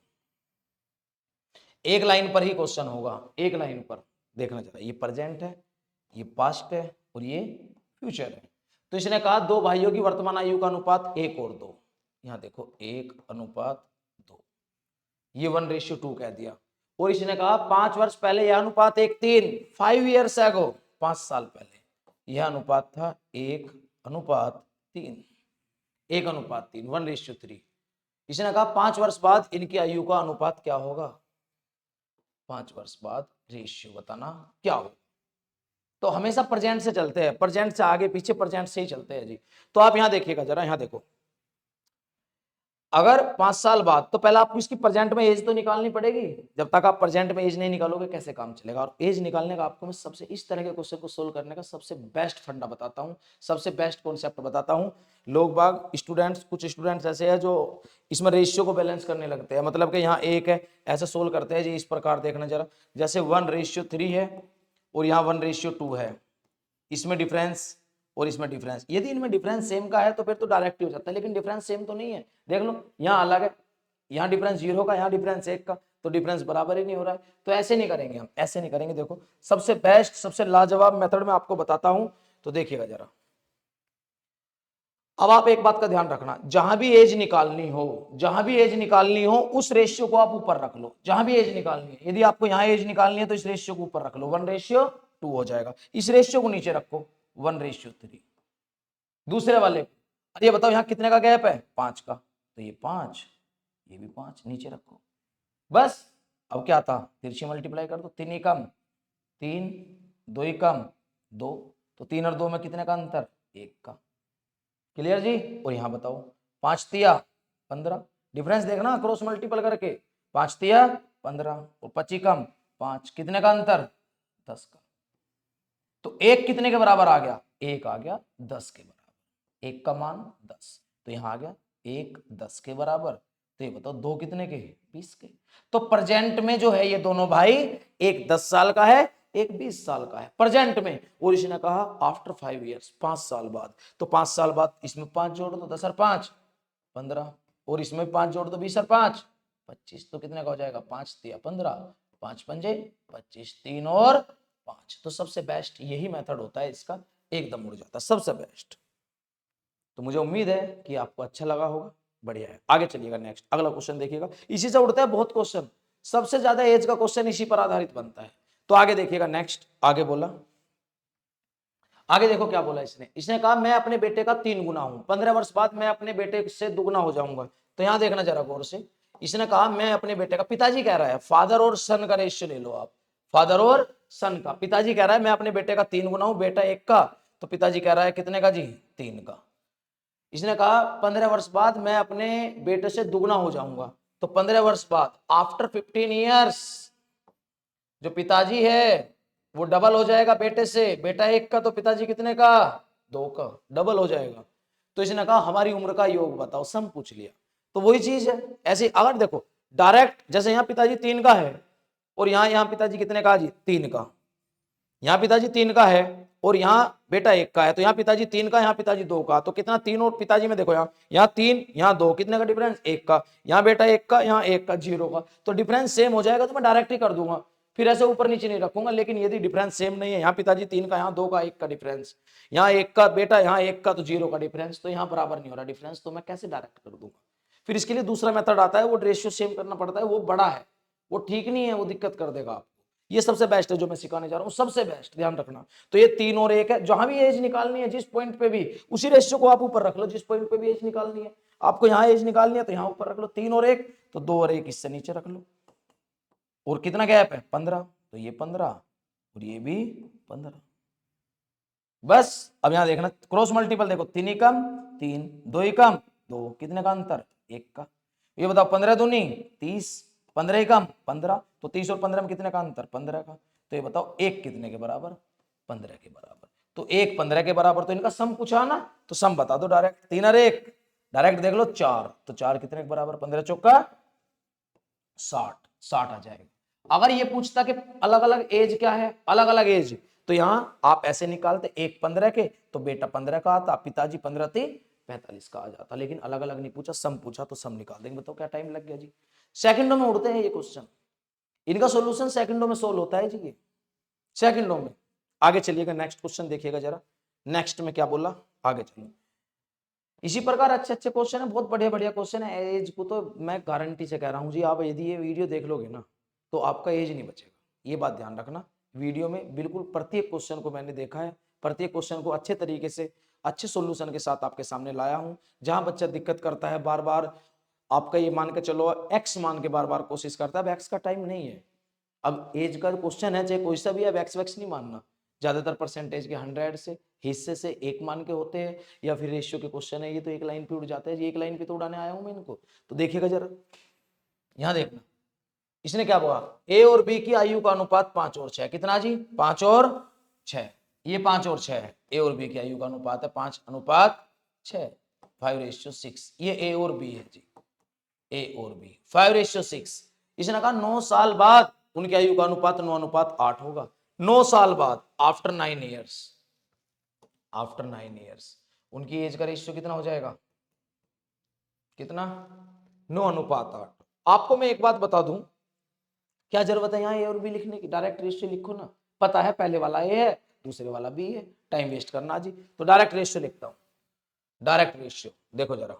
एक लाइन पर ही क्वेश्चन होगा, एक लाइन पर। देखना जरा, ये प्रेजेंट है, ये पास्ट है और ये फ्यूचर है। तो इसने कहा दो भाइयों की वर्तमान आयु का अनुपात 1:2। यहां देखो 1:2, ये 1:2 कह दिया। और इसने कहा 5 वर्ष पहले यह अनुपात 1:3, 5 ईयर्स एगो, 5 साल पहले यह अनुपात था 1:3, 1:3, 1:3। इसने कहा 5 वर्ष बाद इनकी आयु का अनुपात क्या होगा? 5 वर्ष बाद रेशियो बताना क्या होगा। तो हमेशा प्रेजेंट से चलते हैं, प्रेजेंट से आगे पीछे, प्रेजेंट से ही चलते हैं जी। तो आप यहां देखिएगा जरा, यहां देखो, अगर 5 साल बाद, तो पहले आपको इसकी प्रेजेंट में एज तो निकालनी पड़ेगी। जब तक आप प्रेजेंट में एज नहीं निकालोगे कैसे काम चलेगा? और एज निकालने का आपको मैं सबसे, इस तरह के क्वेश्चन को सोल्व करने का सबसे बेस्ट फंडा बताता हूं, सबसे बेस्ट कॉन्सेप्ट बताता हूं। लोग बाग स्टूडेंट्स, कुछ स्टूडेंट्स ऐसे हैं जो इसमें रेशियो को बैलेंस करने लगते हैं, मतलब कि यहाँ एक है, ऐसे सोल्व करते हैं जी। इस प्रकार देखना जरा, जैसे 1:3 है और यहाँ 1:2 है, इसमें डिफरेंस और इसमें डिफरेंस, यदि इनमें डिफरेंस सेम का है तो फिर तो डायरेक्ट हो जाता है, लेकिन डिफरेंस सेम तो नहीं है। देख लो, यहाँ अलग है, यहाँ डिफरेंस 0 का, यहाँ डिफरेंस 1 का, तो डिफरेंस बराबर ही नहीं हो रहा है। तो ऐसे नहीं करेंगे हम, ऐसे नहीं करेंगे। देखो सबसे बेस्ट, सबसे लाजवाब मेथड में आपको बताता हूं, तो देखिएगा जरा। अब आप एक बात का ध्यान रखना, जहां भी एज निकालनी हो, जहां भी एज निकालनी हो, उस रेशियो को आप ऊपर रख लो। जहां भी एज निकालनी है, यदि आपको यहां एज निकालनी है तो इस रेशियो को ऊपर रख लो, 1:2 हो जाएगा। इस रेशियो को नीचे रखो, 1:3। दूसरे वाले, अरे बताओ यहाँ कितने का गैप है? 5 का, तो ये 5, ये भी 5, नीचे रखो बस। अब क्या था, तिरछी मल्टीप्लाई कर दो, 3 ही कम 3, 2 ही कम 2, तो 3 और 2 में कितने का अंतर? 1 का। क्लियर जी? और यहां बताओ, 5 तिया 15, डिफरेंस देखना क्रॉस मल्टीपल करके, 5 तिया 15 और 25 कम 5, कितने का अंतर? 10 का। तो 1 कितने के बराबर आ गया? 1 आ गया 10 के बराबर, 1 का मान 10, तो यहां आ गया 1 10 के बराबर। तो ये बताओ 2 कितने के? 20 के। तो प्रेजेंट में जो है ये दोनों भाई, एक 10 साल का है, एक 20 साल का है प्रेजेंट में। और इसने कहा आफ्टर 5 ईयर्स, 5 साल बाद, तो 5 साल बाद इसमें 5 जोड़ दो, 10 और 5 15, और इसमें 5 जोड़ दो, 20 और 5 25, तो कितने का हो जाएगा? 5 तिया 15, 5 पंजे 25, 3 और 5। तो सबसे बेस्ट यही मेथड होता है इसका, एकदम उड़ जाता है, सबसे बेस्ट। तो मुझे उम्मीद है कि आपको अच्छा लगा होगा, बढ़िया है। आगे चलिएगा, नेक्स्ट अगला क्वेश्चन देखिएगा, इसी से उड़ता है बहुत क्वेश्चन, सबसे ज्यादा एज का क्वेश्चन इसी पर आधारित बनता है। तो आगे देखिएगा, नेक्स्ट आगे बोला, आगे देखो क्या बोला इसने। इसने कहा मैं अपने बेटे का 3 गुना हूं, 15 वर्ष बाद मैं अपने बेटे से दुगना हो जाऊंगा। तो यहां देखना जरा गौर से, इसने कहा मैं अपने बेटे का, पिताजी कह रहा है, फादर और सन का रेशियो ले लो आप, फादर और सन का। पिताजी कह रहा है मैं अपने बेटे का 3 गुना हूं, बेटा 1 का, तो पिताजी कह रहा है कितने का जी? 3 का। इसने कहा 15 वर्ष बाद मैं अपने बेटे से दुगना हो जाऊंगा, तो 15 वर्ष बाद आफ्टर 15 ईयर्स जो पिताजी है वो डबल हो जाएगा बेटे से, बेटा 1 का तो पिताजी कितने का? 2 का, डबल हो जाएगा। तो इसने कहा हमारी उम्र का योग बताओ, सम पूछ लिया। तो वही चीज है, ऐसे अगर देखो डायरेक्ट, जैसे यहाँ पिताजी 3 का है और यहाँ पिताजी कितने का जी? 3 का। यहाँ पिताजी 3 का है और यहाँ बेटा 1 का है, तो यहाँ पिताजी 3 का, यहाँ पिताजी 2 का, तो कितना? 3 और पिताजी में देखो, यहाँ 3, यहाँ 2, कितने का डिफरेंस? 1 का। यहाँ बेटा 1 का, यहाँ 1 का, 0 का, तो डिफरेंस सेम हो जाएगा, तो मैं डायरेक्ट ही कर दूंगा, फिर ऐसे ऊपर नीचे नहीं रखूंगा। लेकिन यदि डिफरेंस सेम नहीं है, यहाँ पिताजी 3 का, यहाँ 2 का, 1 का डिफरेंस, यहाँ 1 का बेटा, यहाँ 1 का, तो 0 का डिफरेंस, तो यहाँ बराबर नहीं हो रहा डिफरेंस, तो मैं कैसे डायरेक्ट कर दूंगा? फिर इसके लिए दूसरा मेथड आता है, वो रेशियो सेम करना पड़ता है, वो बड़ा है, वो ठीक नहीं है, वो दिक्कत कर देगा आपको। ये सबसे बेस्ट है जो मैं सिखाने जा रहा हूं, सबसे बेस्ट, ध्यान रखना। तो ये 3 और 1 है, जहां भी एज निकालनी है, जिस पॉइंट पे भी, उसी रेशियो को आप ऊपर रख लो, जिस पॉइंट पे भी एज निकालनी है। आपको यहाँ एज निकालनी है तो यहाँ ऊपर रख लो 3 और 1, तो 2 और 1 इससे नीचे रख लो। और कितना गैप है? 15, तो ये 15 और ये भी 15। बस अब यहां देखना क्रॉस मल्टीपल, देखो 3 ही कम 3, 2 ही कम 2, कितने का अंतर? 1 का। ये बताओ 15 दूनी 30, 15 ही कम 15, तो 30 और 15 में कितने का अंतर, 15 का। तो ये बताओ एक कितने के बराबर, 15 के बराबर। तो एक 15 के बराबर, तो इनका सम पूछा ना, तो सम बता दो डायरेक्ट। 3 और 1 डायरेक्ट देख लो 4, तो 4 कितने के बराबर, 15 चौका 60, 60 आ जाएगा। अगर ये पूछता कि अलग अलग एज क्या है, अलग अलग एज, तो यहां आप ऐसे निकालते, एक 15 के तो बेटा 15 का आता, पिताजी 15 थे 45 का आ जाता। लेकिन अलग अलग नहीं पूछा, सम पूछा तो सम निकाल देंगे। बताओ क्या टाइम लग गया जी। सेकंडों में उड़ते हैं ये क्वेश्चन, इनका सॉल्यूशन सेकंडों में सोल्व होता है जी, ये सेकंडों में। आगे चलिएगा, नेक्स्ट क्वेश्चन देखिएगा जरा, नेक्स्ट में क्या बोला, आगे चलिए। इसी प्रकार अच्छे अच्छे क्वेश्चन है, बहुत बढ़िया बढ़िया क्वेश्चन है। एज को तो मैं गारंटी से कह रहा हूँ जी, आप यदि ये वीडियो देख लोगे ना तो आपका एज नहीं बचेगा, ये बात ध्यान रखना। वीडियो में बिल्कुल प्रत्येक क्वेश्चन को मैंने देखा है, प्रत्येक क्वेश्चन को अच्छे तरीके से अच्छे सोल्यूशन के साथ आपके सामने लाया हूँ। जहां बच्चा दिक्कत करता है, बार बार आपका ये मान के चलो एक्स मान के बार बार कोशिश करता है, अब एक्स का टाइम नहीं है। अब एज का क्वेश्चन है, चाहे कोई सा भी, अब एक्स वैक्स नहीं मानना। ज्यादातर परसेंटेज के 100 से हिस्से से एक मान के होते हैं, या फिर रेशियो के क्वेश्चन है, ये तो एक लाइन पे उड़ जाता है। ये एक लाइन पे तो उड़ाने आया हूं मैं इनको। तो देखिएगा जरा, यहां देखना, इसने क्या बोला, ए और बी की आयु का अनुपात 5 और 6, कितना जी, 5 और 6। ये 5 और 6 है, ए और बी की आयु का अनुपात है 5:6, 5:6। ये ए और बी है जी, ए और बी 5:6। इसने कहा 9 साल बाद उनकी आयु का अनुपात 9:8 होगा। 9 साल बाद, आफ्टर 9 ईयर्स, आफ्टर 9 ईयर्स उनकी एज का रेशियो कितना हो जाएगा, कितना, 9:8। आपको मैं एक बात बता दूं, क्या जरूरत है यहाँ ए और बी लिखने की, डायरेक्ट रेशियो लिखो ना। पता है पहले वाला ए है, दूसरे वाला बी है, टाइम वेस्ट करना जी। तो डायरेक्ट रेशियो लिखता हूं, डायरेक्ट रेशियो देखो जरा,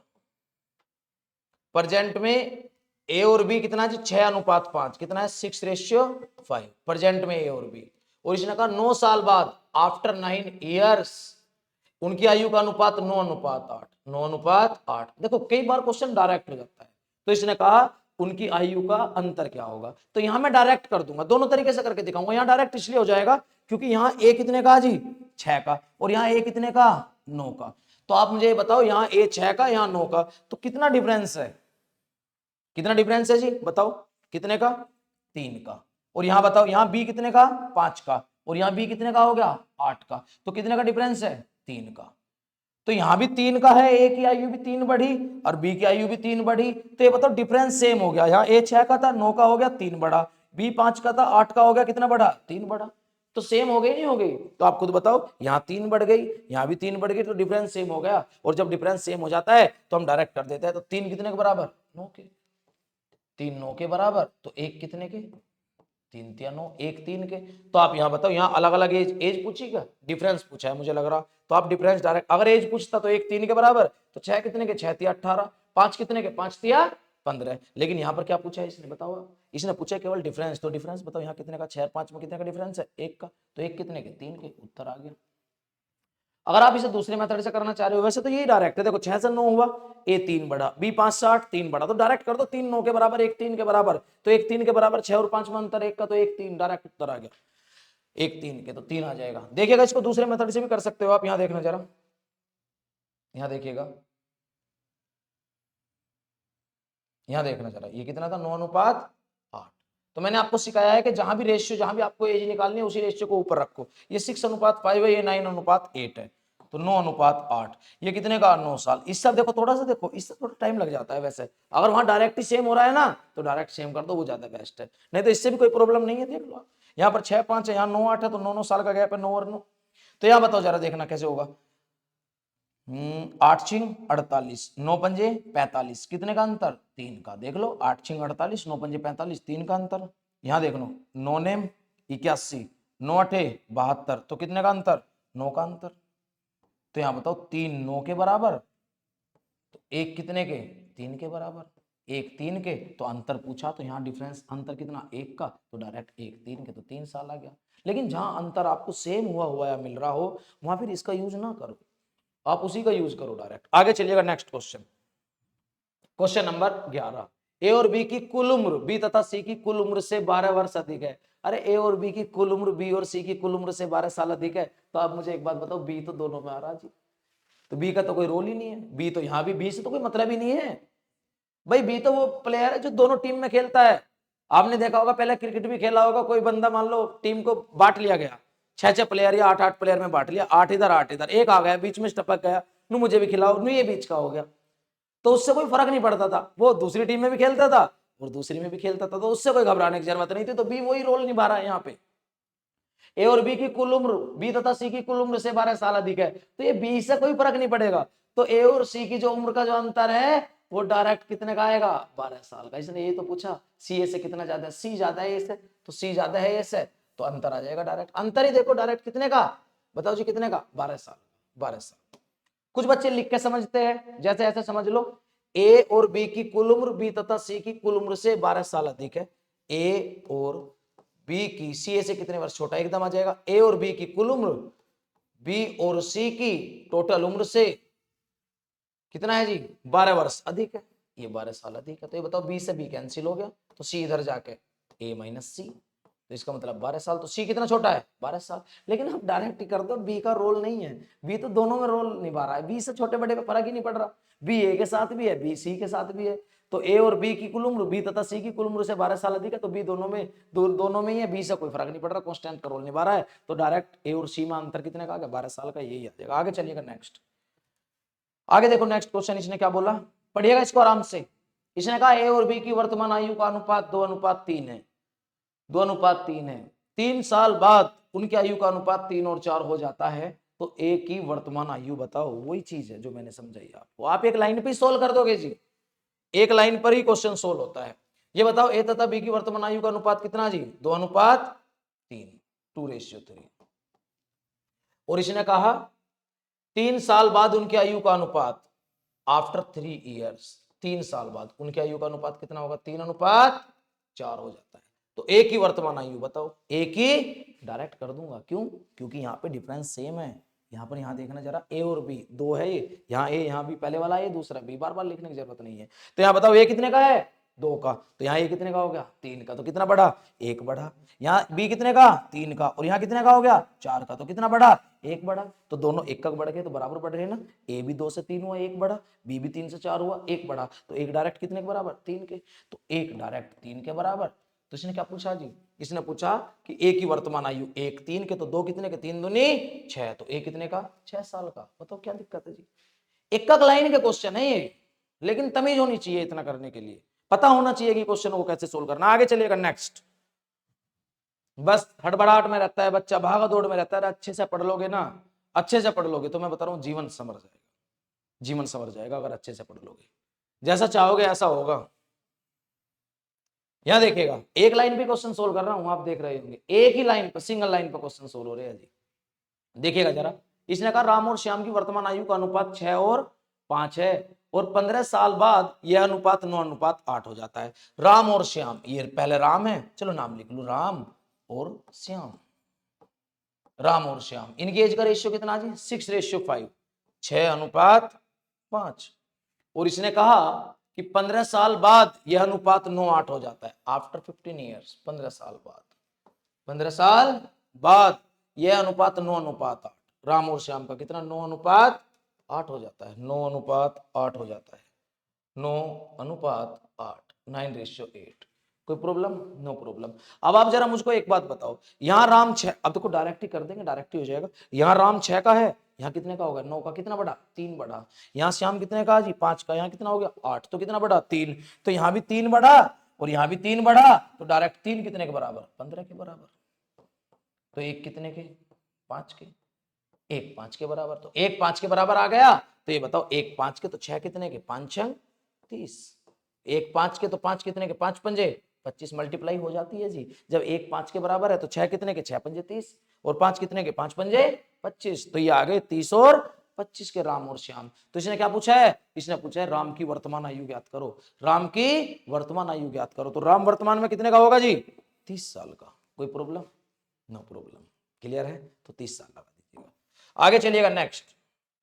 प्रेजेंट में ए और बी कितना जी, 6:5, कितना है, 6:5 प्रेजेंट में ए और बी। और इसने कहा 9 साल बाद, आफ्टर 9 ईयर्स उनकी आयु का अनुपात 9:8, 9:8। देखो कई बार क्वेश्चन डायरेक्ट हो जाता है, तो इसने कहा उनकी आयु का अंतर क्या होगा। तो यहां मैं डायरेक्ट कर दूंगा, दोनों तरीके से करके दिखाऊंगा। यहां डायरेक्ट इसलिए हो जाएगा क्योंकि यहां ए कितने का जी, 6 का, और यहां ए कितने का, 9 का। तो आप मुझे बताओ, यहां ए 6 का, यहां 9 का, तो कितना डिफरेंस है, कितना डिफरेंस है जी, बताओ कितने का, 3 का। और यहां बताओ, यहां बी कितने का, 5 का, और यहां बी कितने का हो गया, 8 का। तो कितने का डिफरेंस है, 3 का। तो यहां भी 3 का है, ए की आयु भी 3 बढ़ी और बी की आयु भी 3 बढ़ी। तो ये बताओ डिफरेंस सेम हो गया, यहाँ ए 6 का था, 9 का हो गया, 3 बढ़ा, बी 5 का था, 8 का हो गया, कितना बढ़ा, 3 बढ़ा। तो सेम हो गई नहीं हो गई। तो आप खुद बताओ, यहाँ 3 बढ़ गई, यहाँ भी 3 बढ़ गई, तो डिफरेंस सेम हो गया। और जब डिफरेंस सेम हो जाता है तो हम डायरेक्ट कर देते हैं। तो 3 कितने के बराबर, 9 के, 3 9 के बराबर, तो 1 कितने के, 3 3 9, 1 3 के। तो आप यहाँ बताओ, यहाँ अलग अलग एज पूछी क्या, डिफरेंस पूछा है मुझे लग रहा। तो आप डिफरेंस डायरेक्ट, अगर एज पूछता तो 1 3 के बराबर, तो 6 कितने के, 6 3 18, 5 कितने के, 5 3 15। लेकिन यहाँ पर क्या पूछा है इसने, बताओ, इसने पूछा केवल डिफरेंस। तो डिफरेंस बताओ यहाँ कितने का, 6 और 5 में कितने का डिफरेंस है, 1 का। तो 1 कितने के, 3 के, उत्तर आ गया। अगर आप इसे दूसरे मेथड से करना चाह रहे हो, वैसे तो यही डायरेक्ट है। देखो 6 से 9 हुआ, ए 3 बढ़ा, बी 5 से 8, 3 बढ़ा, तो डायरेक्ट कर दो, 3 9 के बराबर, 1 3 के बराबर। तो 1 3 के बराबर, 6 और 5 में अंतर 1 का, तो 1 3 डायरेक्ट उत्तर आ गया। 1 3 के, तो 3 आ जाएगा। देखिएगा इसको दूसरे मेथड से भी कर सकते हो आप, यहां देखना जरा, यहां देखिएगा, यहां देखना जरा, ये कितना था, 9:8। तो मैंने आपको सिखाया है कि जहां भी रेशियो, जहां भी आपको एज निकालनी है, उसी रेशियो को ऊपर रखो। ये 6:5 है, ये 9:8 है, तो 9:8। ये कितने का, 9 साल। इससे देखो, थोड़ा सा देखो, इससे थोड़ा टाइम लग जाता है वैसे। अगर वहां डायरेक्ट ही सेम हो रहा है ना, तो डायरेक्ट सेम कर दो, वो ज्यादा बेस्ट है। नहीं तो इससे भी कोई प्रॉब्लम नहीं है, देख लो। यहाँ पर 6 5 है, यहाँ 9 8 है, तो 9 9 साल का गैप है, 9 और 9। तो यहाँ बताओ जरा, देखना कैसे होगा। 8 6 48, 9 पंजे 45, कितने का अंतर, 3 का। देख लो, 8 6 48, 9 पंजे 45, 3 का अंतर। यहां देख लो, 9 नेम 81, 9 8 72, तो कितने का अंतर, 9 का अंतर। तो यहां बताओ, 3 9 के बराबर, तो 1 कितने के, 3 के बराबर। 1 3 के, तो अंतर पूछा, तो यहाँ डिफरेंस अंतर कितना, 1 का, तो डायरेक्ट 1 3 के, तो 3 साल आ गया। लेकिन जहां अंतर आपको सेम हुआ या मिल रहा हो, वहां फिर इसका यूज ना करो, आप उसी का यूज करो डायरेक्ट। आगे चलिएगा, नेक्स्ट क्वेश्चन, क्वेश्चन नंबर 11। ए और बी की कुल उम्र बी तथा सी की कुल उम्र से 12 वर्ष अधिक है। अरे ए और बी की कुल उम्र बी और सी की कुल उम्र से 12 साल अधिक है, तो आप मुझे एक बात बताओ, बी तो दोनों में आ रहा जी, तो बी का तो कोई रोल ही नहीं है। बी तो यहां भी, बी से तो कोई मतलब ही नहीं है भाई। बी तो वो प्लेयर है जो दोनों टीम में खेलता है। आपने देखा होगा, पहले क्रिकेट भी खेला होगा, कोई बंदा मान लो टीम को बांट लिया गया, 6-6 प्लेयर या 8-8 प्लेयर में बांट लिया, 8 इधर 8 इधर, एक आ गया बीच में टपक गया, नू मुझे भी खिलाओ, नू ये बीच का हो गया, तो उससे कोई फर्क नहीं पड़ता था, वो दूसरी टीम में भी खेलता था और दूसरी में भी खेलता था, तो उससे कोई घबराने की जरूरत नहीं थी। तो बी वही रोल निभा रहा है यहाँ पे। ए और बी की कुल उम्र, बी तथा सी की कुल उम्र से 12 साल अधिक है, तो ये बी से कोई फर्क नहीं पड़ेगा, तो ए और सी की जो उम्र का जो अंतर है वो डायरेक्ट कितने का आएगा, 12 साल का। इसने ये तो पूछा सी ए से कितना ज्यादा है, सी ज्यादा है ए से, तो सी ज्यादा है ए से, तो अंतर आ जाएगा डायरेक्ट। अंतर ही देखो डायरेक्ट कितने का, बताओ जी कितने का, 12 साल, 12 साल। कुछ बच्चे लिख के समझते हैं, जैसे ऐसे समझ लो, ए और बी की कुल उम्र बी तथा सी की कुल उम्र से 12 साल अधिक है, ए और बी की सी ए से कितने वर्ष छोटा, एकदम आ जाएगा। ए और बी की कुल उम्र बी और सी की टोटल उम्र से कितना है जी, 12 वर्ष अधिक है, ये 12 साल अधिक है। तो ये बताओ बी से बी कैंसिल हो गया, तो सी इधर जाके ए माइनस सी, तो इसका मतलब 12 साल, तो सी कितना छोटा है, 12 साल। लेकिन हम डायरेक्ट ही कर दो, बी का रोल नहीं है, बी तो दोनों में रोल निभा रहा है, बी से छोटे बड़े पे फर्क ही नहीं पड़ रहा, बी ए के साथ भी है, बी सी के साथ भी है, तो ए और बी की कुल उम्र बी तथा सी की कुल उम्र से 12 साल अधिक है, तो बी दोनों में दोनों में ही है, बी से कोई फर्क नहीं पड़ रहा, कांस्टेंट का रोल निभा रहा है, तो डायरेक्ट ए और सी में अंतर कितने का आ गया, 12 साल का, यही आ जाएगा। आगे चलिएगा नेक्स्ट, आगे देखो नेक्स्ट क्वेश्चन, इसने क्या बोला, पढ़िएगा इसको आराम से। इसने कहा ए और बी की वर्तमान आयु का अनुपात 2:3 है, 2:3 है, 3 साल बाद उनकी आयु का अनुपात 3 और 4 हो जाता है, तो ए की वर्तमान आयु बताओ। वही चीज है जो मैंने समझाई आपको, आप एक लाइन पे ही सोल्व कर दोगे जी, एक लाइन पर ही क्वेश्चन सोल्व होता है। ये बताओ ए तथा बी की वर्तमान आयु का अनुपात कितना जी, 2:3, 2:3। और इसने कहा 3 साल बाद उनकी आयु का अनुपात, आफ्टर 3 ईयर्स, 3 साल बाद उनकी आयु का अनुपात कितना होगा, 3:4 हो जाता है। तो ए की वर्तमान आयु बताओ, ए की डायरेक्ट कर दूंगा, क्यों, क्योंकि यहाँ पे डिफरेंस सेम है, यहाँ पर यहाँ देखना जरा, ए और बी दो है, ये यहाँ ए, यहाँ भी पहले वाला ए, दूसरा बी, बार बार लिखने की जरूरत नहीं है। तो यहाँ बताओ ए कितने का है, 2 का, तो यहाँ ए कितने का हो गया, 3 का, तो कितना बढ़ा, 1 बढ़ा। यहाँ बी कितने का, 3 का, और यहाँ कितने का हो गया, 4 का, तो कितना बढ़ा, 1 बढ़ा। तो दोनों 1 बढ़ गए, तो बराबर बढ़ रहे ना, ए भी 2 से 3 हुआ, 1 बढ़ा, बी भी 3 से 4 हुआ, 1 बढ़ा, तो एक डायरेक्ट कितने के बराबर, 3 के, तो एक डायरेक्ट 3 के बराबर। तो इसने क्या पूछा जी, इसने पूछा कि ए की वर्तमान आयु 1 3 के, तो 2 कितने के, 3 दूनी 6, तो ए कितने का, 6 साल का। बताओ क्या दिक्कत है जी, एक लाइन के क्वेश्चन है ये, लेकिन तमीज होनी चाहिए इतना करने के लिए, पता होना चाहिए कि क्वेश्चन को कैसे सोल्व करना। आगे चलिएगा नेक्स्ट, बस हड़बड़ाहट में रहता है बच्चा, भागा दौड़ में रहता है, अच्छे से पढ़ लोगे ना, अच्छे से पढ़ लोगे तो मैं बता रहा हूं जीवन संवर जाएगा, जीवन संवर जाएगा अगर अच्छे से पढ़ लोगे, जैसा चाहोगे ऐसा होगा। यहां देखिएगा, एक लाइन पे क्वेश्चन सोल्व कर रहा हूं, आप देख रहे होंगे, एक ही लाइन पर, सिंगल लाइन पर क्वेश्चन सोल्व हो रहे हैं जी। देखिएगा जरा, इसने कहा राम और श्याम की वर्तमान आयु का अनुपात 6 और 5 है, और 15 साल बाद यह अनुपात 9:8 हो जाता है। राम और श्याम, ये पहले राम है, चलो नाम लिख लो, राम और श्याम, राम और श्याम, इनकी एज का रेशियो कितना जी, 6:5, 6:5। और इसने कहा कि 15 साल बाद यह अनुपात 9:8 हो जाता है, आफ्टर 15 ईयर्स, 15 साल बाद, 15 साल बाद यह अनुपात 9:8, राम और श्याम का कितना, 9:8 हो जाता है, 9:8 हो जाता है, 9:8, 9:8। कोई प्रॉब्लम, नो प्रॉब्लम। अब आप जरा मुझको एक बात बताओ, यहाँ राम 6, अब देखो डायरेक्ट ही कर देंगे, डायरेक्ट ही हो जाएगा, यहाँ राम 6 का है, यहाँ कितने का होगा, 9 का, कितना बढ़ा, 3 बढ़ा। यहाँ श्याम कितने का जी, 5 का, यहाँ कितना हो गया, 8, तो कितना बढ़ा, 3, तो यहाँ भी 3 बढ़ा और यहाँ भी 3 बढ़ा, तो डायरेक्ट 3 कितने के बराबर, 15 के बराबर। तो एक कितने के, 5 के, एक 5 के बराबर, तो एक 5 के बराबर आ गया। तो ये बताओ, एक 5 के तो 6 कितने के, 5 6 30, एक 5 के तो 5 कितने के, 5 पंजे 25, मल्टीप्लाई हो जाती है जी। जब एक 5 के बराबर है तो 6 कितने के, 6 पंजे 30, और 5 कितने के, 5 पंजे 25, तो ये आ गए 30 और 25 के राम और श्याम। तो इसने क्या पूछा है, इसने पूछा है राम की वर्तमान आयु ज्ञात करो, राम की वर्तमान आयु ज्ञात करो। तो राम वर्तमान में कितने का होगा जी, 30 साल का। कोई प्रॉब्लम, नो प्रॉब्लम, क्लियर है, तो 30 साल लगा दीजिएगा। आगे चलिएगा नेक्स्ट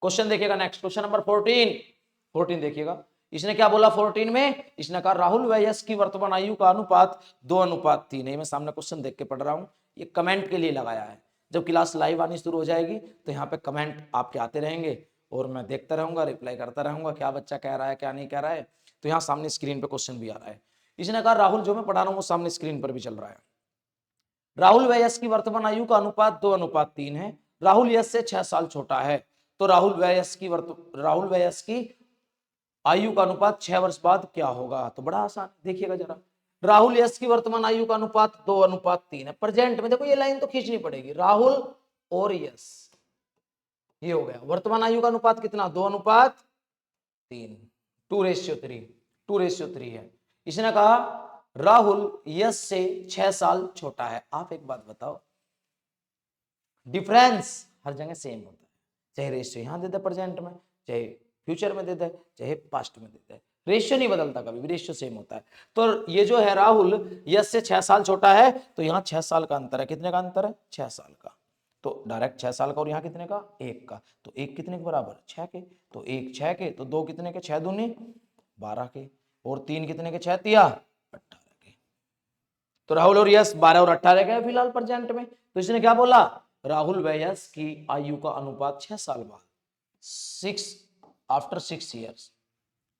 क्वेश्चन, देखिएगा नेक्स्ट क्वेश्चन नंबर 14 देखिएगा। इसने क्या बोला 14 में, इसने कहा राहुल व यश की वर्तमान आयु का अनुपात 2:3 है। मैं सामने क्वेश्चन देख के पढ़ रहा हूं, ये कमेंट के लिए लगाया है, जब क्लास लाइव आनी शुरू हो जाएगी तो यहाँ पे कमेंट आपके आते रहेंगे और मैं देखता रहूंगा, रिप्लाई करता रहूंगा, क्या बच्चा कह रहा है क्या नहीं कह रहा है। तो यहाँ सामने स्क्रीन पे क्वेश्चन भी आ रहा है, इसने कहा राहुल, जो मैं पढ़ा रहा हूं वो सामने स्क्रीन पर भी चल रहा है। राहुल व यश की वर्तमान आयु का अनुपात 2:3 है। राहुल यश से 6 साल छोटा है, तो राहुल व यश की आयु का अनुपात 6 वर्ष बाद क्या होगा? तो बड़ा आसान, देखिएगा जरा। राहुल यश की वर्तमान आयु का अनुपात 2:3 है। प्रेजेंट में देखो, ये लाइन तो खींचनी पड़ेगी, राहुल और यश, ये हो गया। वर्तमान आयु का अनुपात कितना? 2:3, 2:3 है। इसने कहा राहुल यश से 6 साल छोटा है। आप एक बात बताओ, डिफरेंस हर जगह सेम होता है, चाहे रेशियो यहां दे दे प्रेजेंट में, चाहे फ्यूचर में दे दे, चाहे पास्ट में दे दे, रेशियो नहीं बदलता, कभी भी रेशियो सेम होता है। तो ये जो है राहुल यश से 6 साल छोटा है, तो यहाँ 6 साल का अंतर है। कितने का अंतर है? 6 साल का। तो डायरेक्ट 6 साल का, और यहाँ कितने का? 1 का। तो 1 कितने के बराबर? 6 के। तो 1 6 के, तो 2 कितने के? 6 दूनी 12 के, और 3 कितने के? 6 तिया 18 के। तो राहुल और यश 12 और 18 के फिलहाल प्रेजेंट में। तो इसने क्या बोला? राहुल व यश की आयु का अनुपात 6 साल बाद, 6 आफ्टर 6 ईयर्स,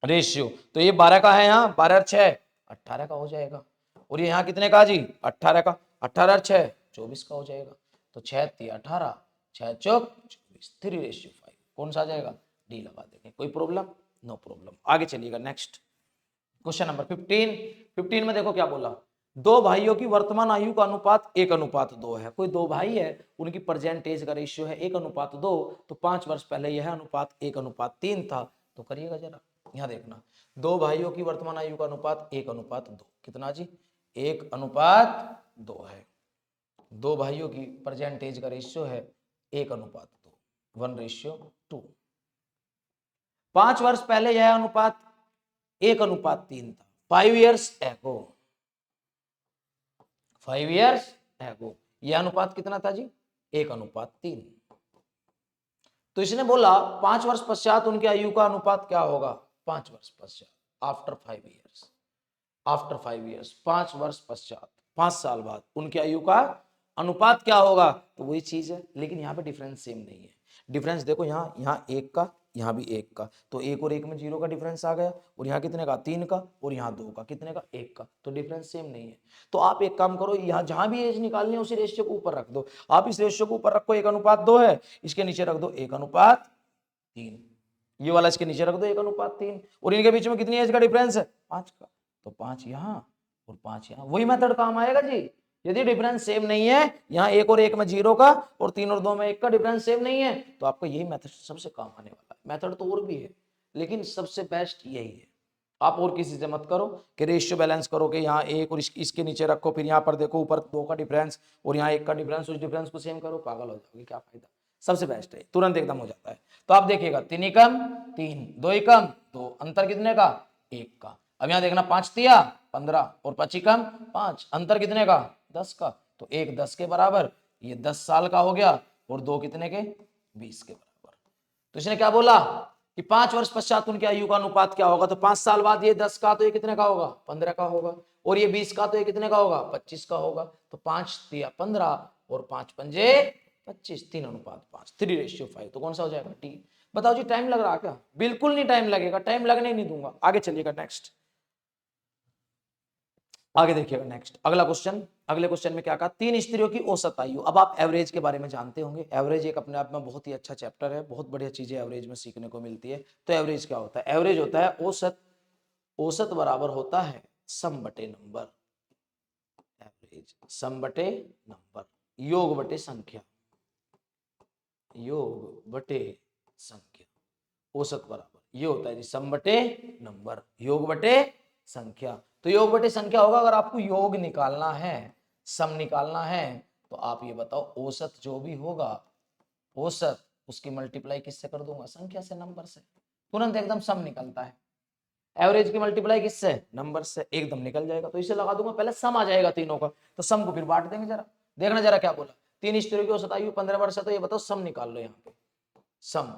रेशियो। तो ये 12 का है, यहाँ 12 और 6 18 का हो जाएगा। और ये यहाँ कितने का जी? 18 का। 18 और 6 24 का हो जाएगा। तो 6 3 18, 6 चौक 24, 3:5। कौन सा आ जाएगा? डी लगा देंगे। कोई प्रॉब्लम? No problem. आगे चलिएगा नेक्स्ट क्वेश्चन नंबर 15 में देखो क्या बोला। दो भाइयों की वर्तमान आयु का अनुपात 1:2 है। कोई दो भाई है, उनकी प्रेजेंट एज का रेशियो है 1:2, तो 5 वर्ष पहले यह अनुपात 1:3 था। तो करिएगा जरा, यहां देखना, दो भाइयों की वर्तमान आयु का अनुपात 1:2, कितना जी? 1:2 है। दो भाइयों की प्रेजेंट एज का रेशियो है 1:2, 1:2। 5 वर्ष पहले यह अनुपात 1:3 था। 5 years ago, 5 years ago यह अनुपात कितना था जी? 1:3। तो इसने बोला 5 वर्ष पश्चात उनके आयु का अनुपात क्या होगा? 5 वर्ष पश्चात, आफ्टर 5 years, आफ्टर 5 years, 5 वर्ष पश्चात, 5 साल बाद उनके आयु का अनुपात क्या होगा? तो वही चीज है, लेकिन यहाँ पे डिफरेंस सेम नहीं है। डिफरेंस देखो, यहाँ 1 का, यहाँ भी 1 का, तो 1 और 1 में 0 का डिफरेंस आ गया। और यहाँ कितने का? 3 का, और यहाँ 2 का, कितने का? 1 का। तो डिफरेंस सेम नहीं है। तो आप एक काम करो, यहाँ जहां भी एज निकालनी है उसी रेशियो को ऊपर रख दो। आप इस रेशियो को ऊपर रखो, 1:2 है, इसके नीचे रख दो 1:3, ये वाला इसके नीचे रख दो 1:3, और इनके बीच में कितनी एज का डिफरेंस है? 5 का। तो 5 यहाँ और 5 यहाँ, वही मेथड काम आएगा जी। यदि डिफरेंस सेम नहीं है, यहाँ 1 और 1 में 0 का, और 3 और 2 में 1 का डिफरेंस सेम नहीं है, तो आपको यही मेथड सबसे काम आने वाला है। मेथड तो और भी है, लेकिन सबसे बेस्ट यही है। आप और किसी से मत करो कि रेशियो बैलेंस करो कि यहाँ 1 और इसके नीचे रखो, फिर यहाँ पर देखो ऊपर 2 का डिफरेंस और यहाँ 1 का डिफरेंस, उस डिफरेंस को सेम करो, पागल हो जाओगे, क्या फायदा। सबसे बेस्ट है, तुरंत एकदम हो जाता है। तो आप देखिएगा, 3 एकम 3, 2 एकम 2, अंतर कितने का? 1 का। अब यहाँ देखना, 5 तिया 15 और 5 एकम 5, अंतर कितने का? 10 का। तो 1 10 के बराबर, ये 10 साल का हो गया, और 2 कितने के? 20 के बराबर। तो इसने क्या बोला कि 5 वर्ष पश्चात उनकी आयु का अनुपात क्या होगा? तो 5 साल बाद ये 10 का, तो ये कितने का होगा? 15 का होगा, और ये 20 का, तो ये कितने का होगा? 25 का होगा। तो 5 तिया 15 और 5 पंजे 25, 3:5, 3:5। तो कौन सा हो जाएगा? टी। बताओ जी, टाइम लग रहा क्या? बिल्कुल नहीं टाइम लगेगा, टाइम लगने नहीं दूंगा। आगे चलिएगा नेक्स्ट, आगे देखिएगा नेक्स्ट अगला क्वेश्चन। अगले क्वेश्चन में क्या कहा? 3 स्त्रियों की औसत आयु। अब आप एवरेज के बारे में जानते होंगे। एवरेज एक अपने आप में बहुत ही अच्छा चैप्टर है, बहुत बढ़िया चीजें एवरेज में सीखने को मिलती है। तो एवरेज क्या होता है? एवरेज होता है औसत। औसत बराबर होता है सम बटे नंबर। एवरेज सम बटे नंबर, योग बटे संख्या, योग बटे संख्या। औसत बराबर ये होता है जी, सम बटे नंबर, योग बटे संख्या। तो योग बटे संख्या होगा। अगर आपको योग निकालना है, सम निकालना है, तो आप ये बताओ, औसत जो भी होगा, औसत उसकी मल्टीप्लाई किससे कर दूंगा? संख्या से, नंबर से, तुरंत एकदम सम निकलता है। एवरेज की मल्टीप्लाई किससे? नंबर से, एकदम निकल जाएगा। तो इसे लगा दूंगा, पहले सम आ जाएगा तीनों का, तो सम को फिर बांट देंगे। जरा देखना, जरा क्या बोला। 3 स्त्रियों की औसत आयु 15 वर्ष है, तो ये बताओ सम निकाल लो यहाँ पे, सम।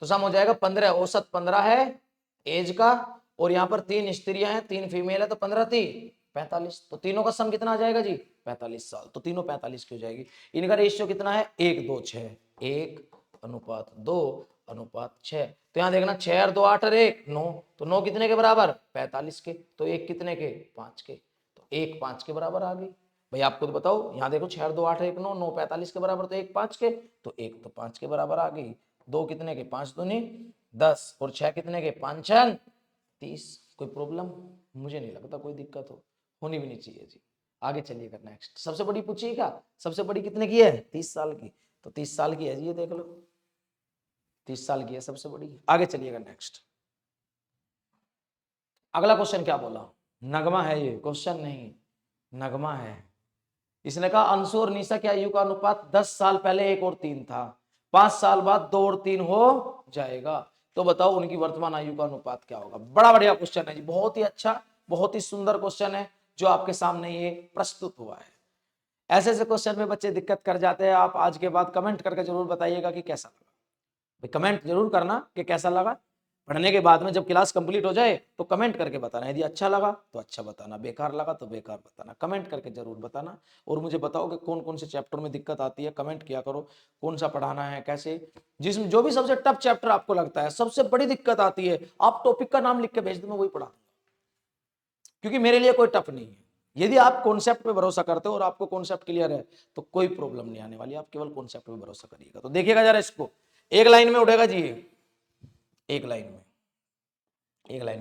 तो सम हो जाएगा 15, औसत 15 है एज का, और यहाँ पर 3 स्त्रियां हैं, 3 फीमेल है, तो 15 3 45। तो तीनों का सम कितना आ जाएगा जी? 45 साल। तो तीनों 45 की हो जाएगी। इनका रेशियो कितना है? 1 2 6, 1 1:2:6। तो यहाँ देखना 6 और 2 8 और 1 9, तो 9 कितने के बराबर 45 के, तो 1 कितने के 5 के, तो 1 5 के बराबर आ गई। भाई आपको तो बताओ, यहाँ देखो 6 और 2 8 1 9, 9 45 के बराबर, तो 1 5 के, तो 1 तो 5 के बराबर आ गई। 2 कितने के 5 दूनी 10 और 6 कितने के 5 6 30। कोई प्रॉब्लम? मुझे नहीं लगता कोई दिक्कत होनी भी नहीं चाहिए जी। आगे चलिएगा नेक्स्ट। सबसे बड़ी पूछिए क्या, सबसे बड़ी कितने की है 30 साल की, तो 30 साल की है जी, ये देख लो 30 साल की है सबसे बड़ी। आगे चलिएगा नेक्स्ट। अगला क्वेश्चन क्या बोला, नगमा है ये, क्वेश्चन नहीं नगमा है। इसने कहा अंशु और निशा की आयु का अनुपात 10 साल पहले 1 और 3 था, 5 साल बाद 2 और 3 हो जाएगा, तो बताओ उनकी वर्तमान आयु का अनुपात क्या होगा। बड़ा बढ़िया क्वेश्चन है जी, बहुत ही अच्छा, बहुत ही सुंदर क्वेश्चन है जो आपके सामने ये प्रस्तुत हुआ है। ऐसे ऐसे क्वेश्चन में बच्चे दिक्कत कर जाते हैं। आप आज के बाद कमेंट करके जरूर बताइएगा कि कैसा लगा, कमेंट जरूर करना कि कैसा लगा। पढ़ने के बाद में जब क्लास कंप्लीट हो जाए तो कमेंट करके बताना, यदि अच्छा लगा तो अच्छा बताना, बेकार लगा तो बेकार बताना, कमेंट करके जरूर बताना। और मुझे बताओ कि कौन कौन से चैप्टर में दिक्कत आती है, कमेंट किया करो कौन सा पढ़ाना है कैसे, जिसमें जो भी सबसे टफ चैप्टर आपको लगता है, सबसे बड़ी दिक्कत आती है, आप टॉपिक का नाम लिख के भेज दो, मैं वही पढ़ा दूंगा, क्योंकि मेरे लिए कोई टफ नहीं है। यदि आप कॉन्सेप्ट पे भरोसा करते हो और आपको कॉन्सेप्ट क्लियर है तो कोई प्रॉब्लम नहीं आने वाली, आप केवल कॉन्सेप्ट पे भरोसा करिएगा। तो देखिएगा जरा इसको, एक लाइन में उड़ेगा जी, एक लाइन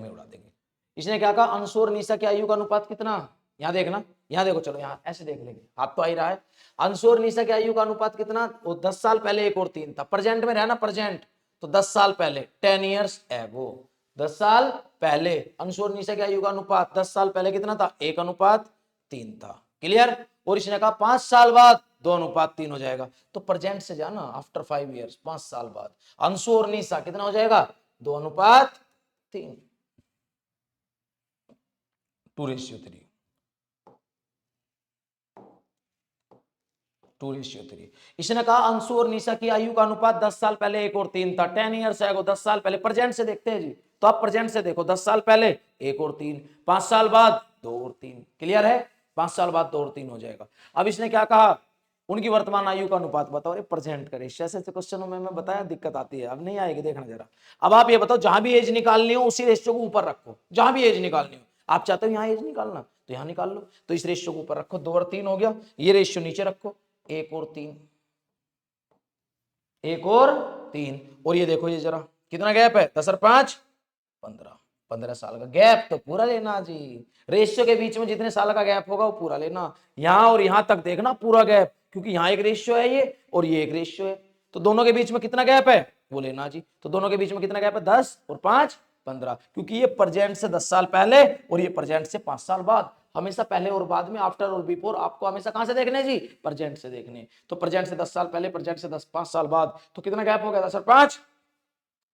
में उड़ा देंगे। इसने क्या कहा, अंशु और निशा की आयु का अनुपात कितना, यहां देखना, यहां देखो, चलो यहां ऐसे देख लेंगे, हाथ तो आ ही रहा है। अंशु और निशा की आयु का अनुपात कितना, वो 10 साल पहले 1 और 3 था, प्रेजेंट में रहना प्रेजेंट, तो 10 साल पहले 10 ईयर्स एगो, 10 साल पहले अंशु और निशा की आयु का अनुपात 10 साल पहले कितना था, 1:3 था। क्लियर? और इसने कहा 5 साल बाद 2:3 हो जाएगा, तो प्रेजेंट से जाना, आफ्टर 5 ईयर्स 5 साल बाद अंशु और निशा कितना हो जाएगा 2:3, 2:3, 2:3। इसने कहा अंशु और निशा की आयु का अनुपात 10 साल पहले 1 और 3 था, 10 ईयर्स एगो, 10 साल पहले, प्रेजेंट से देखते हैं जी, तो आप प्रेजेंट से देखो, 10 साल पहले 1 और 3, 5 साल बाद 2 और 3। क्लियर है? 5 साल बाद 2 और 3 हो जाएगा। अब इसने क्या कहा, उनकी वर्तमान आयु का अनुपात बताओ, अरे प्रेजेंट करे, ऐसे क्वेश्चनों में मैं बताया दिक्कत आती है, अब नहीं आएगी, देखना जरा। अब आप ये बताओ, जहां भी एज निकालनी हो उसी रेशियो को ऊपर रखो, जहां भी एज निकालनी हो, आप चाहते हो यहां एज निकालना तो यहां निकाल लो, तो इस रेशियो को ऊपर रखो, 2 और 3 हो गया, ये रेशियो नीचे रखो, 1 और 3, 1 और 3, और ये देखो, ये जरा कितना गैप है, 10 और 5 15, 15 साल का गैप तो पूरा लेना जी। रेशियो के बीच में जितने साल का गैप होगा वो पूरा लेना, यहां और यहां तक देखना पूरा गैप, क्योंकि यहां एक रेशियो है ये और ये एक रेशियो है, तो दोनों के बीच में कितना गैप है वो लेना जी। तो दोनों के बीच में कितना गैप है, 10 और 5 15, क्योंकि ये प्रेजेंट से 10 साल पहले और ये प्रेजेंट से 5 साल बाद, हमेशा पहले और बाद में, आफ्टर और बिफोर, आपको हमेशा कहां से देखने जी, प्रेजेंट से देखने। तो प्रेजेंट से 10 साल पहले, प्रेजेंट से 5 साल बाद, तो कितना गैप हो गया, 10 और 5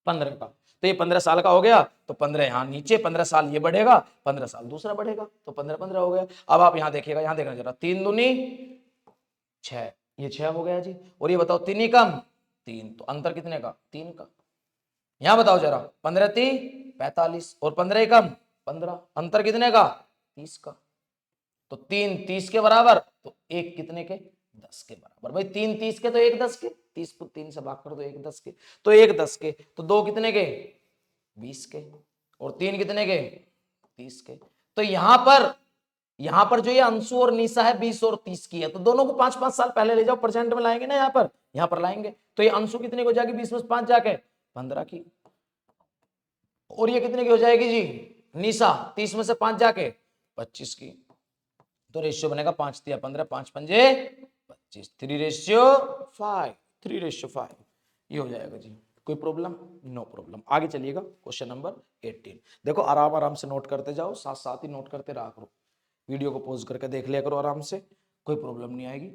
15 का, तो ये 15 साल का हो गया, तो 15 यहां नीचे, 15 साल ये बढ़ेगा, 15 साल दूसरा बढ़ेगा, तो 15 15 हो गया। अब आप यहां देखिएगा, यहां देखना जरा, 3 दूनी 6, ये 6 हो गया जी। और ये बताओ 3 ही कम 3, तो अंतर कितने का, 3 का। यहां बताओ जरा, 15 3 45 और 15 ही कम 15, अंतर कितने का, 30 का। तो 3 30 के बराबर, तो 1 कितने के, 10 के बराबर। भाई 3 30 के तो 1 10 के, 30 को 3 से भाग कर दो, 1 10 के, तो 1 10 के, तो 2 कितने के 20 के, और 3 कितने के 30 के। तो यहां पर जो ये अंशु और निशा है 20 और 30 की है, तो दोनों को 5 5 साल पहले ले जाओ, प्रेजेंट में लाएंगे ना, यहां पर लाएंगे, तो ये अंशु कितने को जाएगी, 20 में 5 जाके 15 की, और ये कितने की हो जाएगी जी निशा, 30 में से 5 जाके 25 की। तो रेशियो बनेगा 5 3 15, 5 पंजे 25, 3:5, 3:5, ये हो जाएगा जी। कोई प्रॉब्लम? No problem. आगे चलिएगा, क्वेश्चन नंबर 18। देखो आराम आराम से नोट करते जाओ, साथ साथ ही नोट करते रहा करो, वीडियो को पॉज करके देख लिया करो आराम से, कोई प्रॉब्लम नहीं आएगी।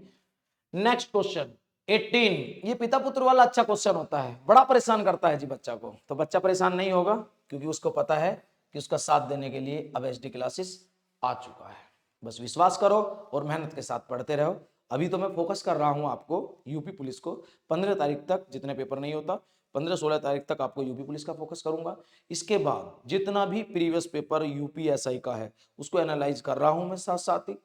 नेक्स्ट क्वेश्चन 18, ये पिता पुत्र वाला अच्छा क्वेश्चन होता है, बड़ा परेशान करता है जी बच्चा को, तो बच्चा परेशान नहीं होगा क्योंकि उसको पता है कि उसका साथ देने के लिए अब एचडी क्लासेस आ चुका है। बस विश्वास करो और मेहनत के साथ पढ़ते रहो। अभी तो मैं फोकस कर रहा हूं आपको यूपी पुलिस को, 15 तारीख तक जितने पेपर नहीं होता, 15-16 तारीख तक आपको यूपी पुलिस का फोकस करूंगा। इसके बाद जितना भी प्रीवियस पेपर यूपी एसआई का है उसको एनालाइज कर रहा हूं मैं साथ साथ ही,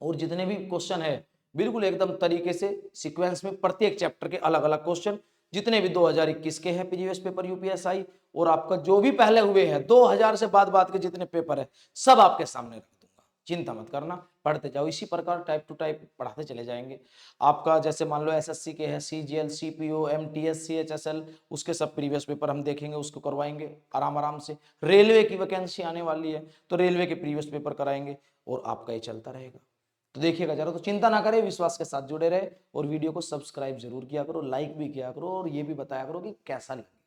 और जितने भी क्वेश्चन है बिल्कुल एकदम तरीके से सीक्वेंस में प्रत्येक चैप्टर के अलग अलग क्वेश्चन जितने भी 2021 के हैं प्रीवियस पेपर यूपीएसआई और आपका जो भी पहले हुए हैं 2000 से बाद के जितने पेपर है सब आपके सामने रख दूंगा, चिंता मत करना, पढ़ते जाओ। इसी प्रकार टाइप टू टाइप पढ़ाते चले जाएंगे। आपका जैसे मान लो एसएससी के है सीजीएल, सीपीओ, एमटीएस, सीएचएसएल, उसके सब प्रीवियस पेपर हम देखेंगे, उसको करवाएंगे आराम आराम से। रेलवे की वैकेंसी आने वाली है तो रेलवे के प्रीवियस पेपर कराएंगे और आपका ये चलता रहेगा। तो देखिएगा जरा, तो चिंता ना करें, विश्वास के साथ जुड़े रहे और वीडियो को सब्सक्राइब जरूर किया करो, लाइक भी किया करो और ये भी बताया करो कि कैसा लगी,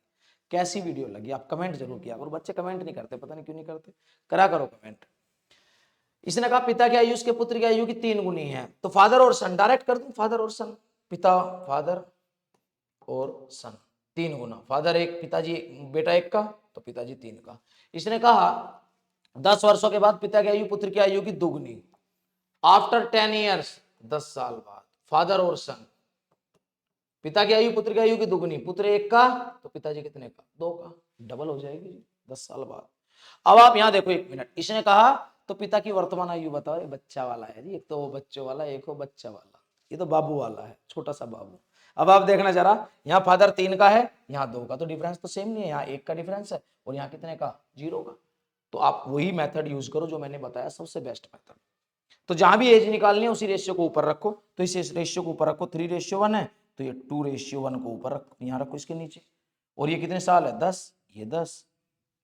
कैसी वीडियो लगी। आप कमेंट जरूर किया करो, बच्चे कमेंट नहीं करते, पता नहीं क्यों नहीं करते, करा करो कमेंट। इसने कहा पिता की आयु उसके पुत्र की आयु की 3 गुनी है, तो फादर और सन डायरेक्ट कर दूं, फादर और सन, पिता फादर और सन 3 गुना, फादर एक, पिताजी बेटा एक का तो पिताजी 3 का। इसने कहा 10 वर्षों के बाद पिता की आयु पुत्र की आयु की दुगनी, आफ्टर 10 ईयर्स, 10 साल बाद, फादर और सन, पिता की आयु पुत्र की आयु की दुगनी, पुत्र एक का तो पिताजी कितने का, 2 का, डबल हो जाएगी 10 साल बाद। अब आप यहां देखो 1 मिनट, इसने कहा तो पिता की वर्तमान आयु बताओ, ये बच्चा वाला है जी, एक तो वो बच्चों वाला, एक हो बच्चा वाला, ये तो बाबू वाला है, छोटा सा बाबू। अब आप देखना जरा, यहाँ फादर 3 का है, यहाँ 2 का, तो डिफरेंस तो सेम नहीं है, यहाँ 1 का डिफरेंस है और यहाँ कितने का, 0 का। तो आप वही मेथड यूज करो जो मैंने बताया, सबसे बेस्ट मेथड। तो जहां भी एज निकालनी है उसी रेशियो को ऊपर रखो, तो इस रेशियो को ऊपर रखो, 3:1 है तो ये 2:1 को ऊपर रखो, यहाँ रखो इसके नीचे। और ये कितने साल है, 10, ये 10,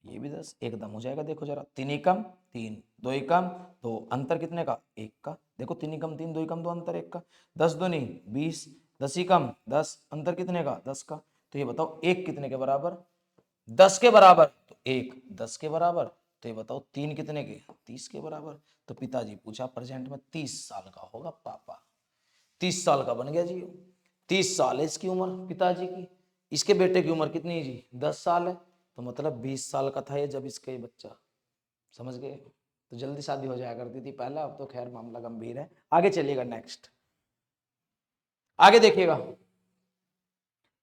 ये भी 10, एकदम हो जाएगा। देखो जरा, 3 एकम 3, 2 एकम 2, अंतर कितने का, 1 का। देखो 3 एकम 3, 2 एकम 2, अंतर 1 का। 10 दूनी 20, 10 एकम 10, अंतर कितने का, 10 का। तो ये बताओ 1 कितने के बराबर, 10 के बराबर, तो 1 10 के बराबर, तो ये बताओ 3 कितने के, 30 के बराबर। तो पिताजी पूछा प्रेजेंट में 30 साल का होगा पापा, 30 साल का बन गया जी, 30 साल है इसकी उम्र पिताजी की, इसके बेटे की उम्र कितनी है जी, 10 साल है, तो मतलब 20 साल का था ये जब इसका ये बच्चा, समझ गए। तो जल्दी शादी हो जाया करती थी पहले, अब तो खैर मामला गंभीर है। आगे चलिएगा, नेक्स्ट आगे देखिएगा।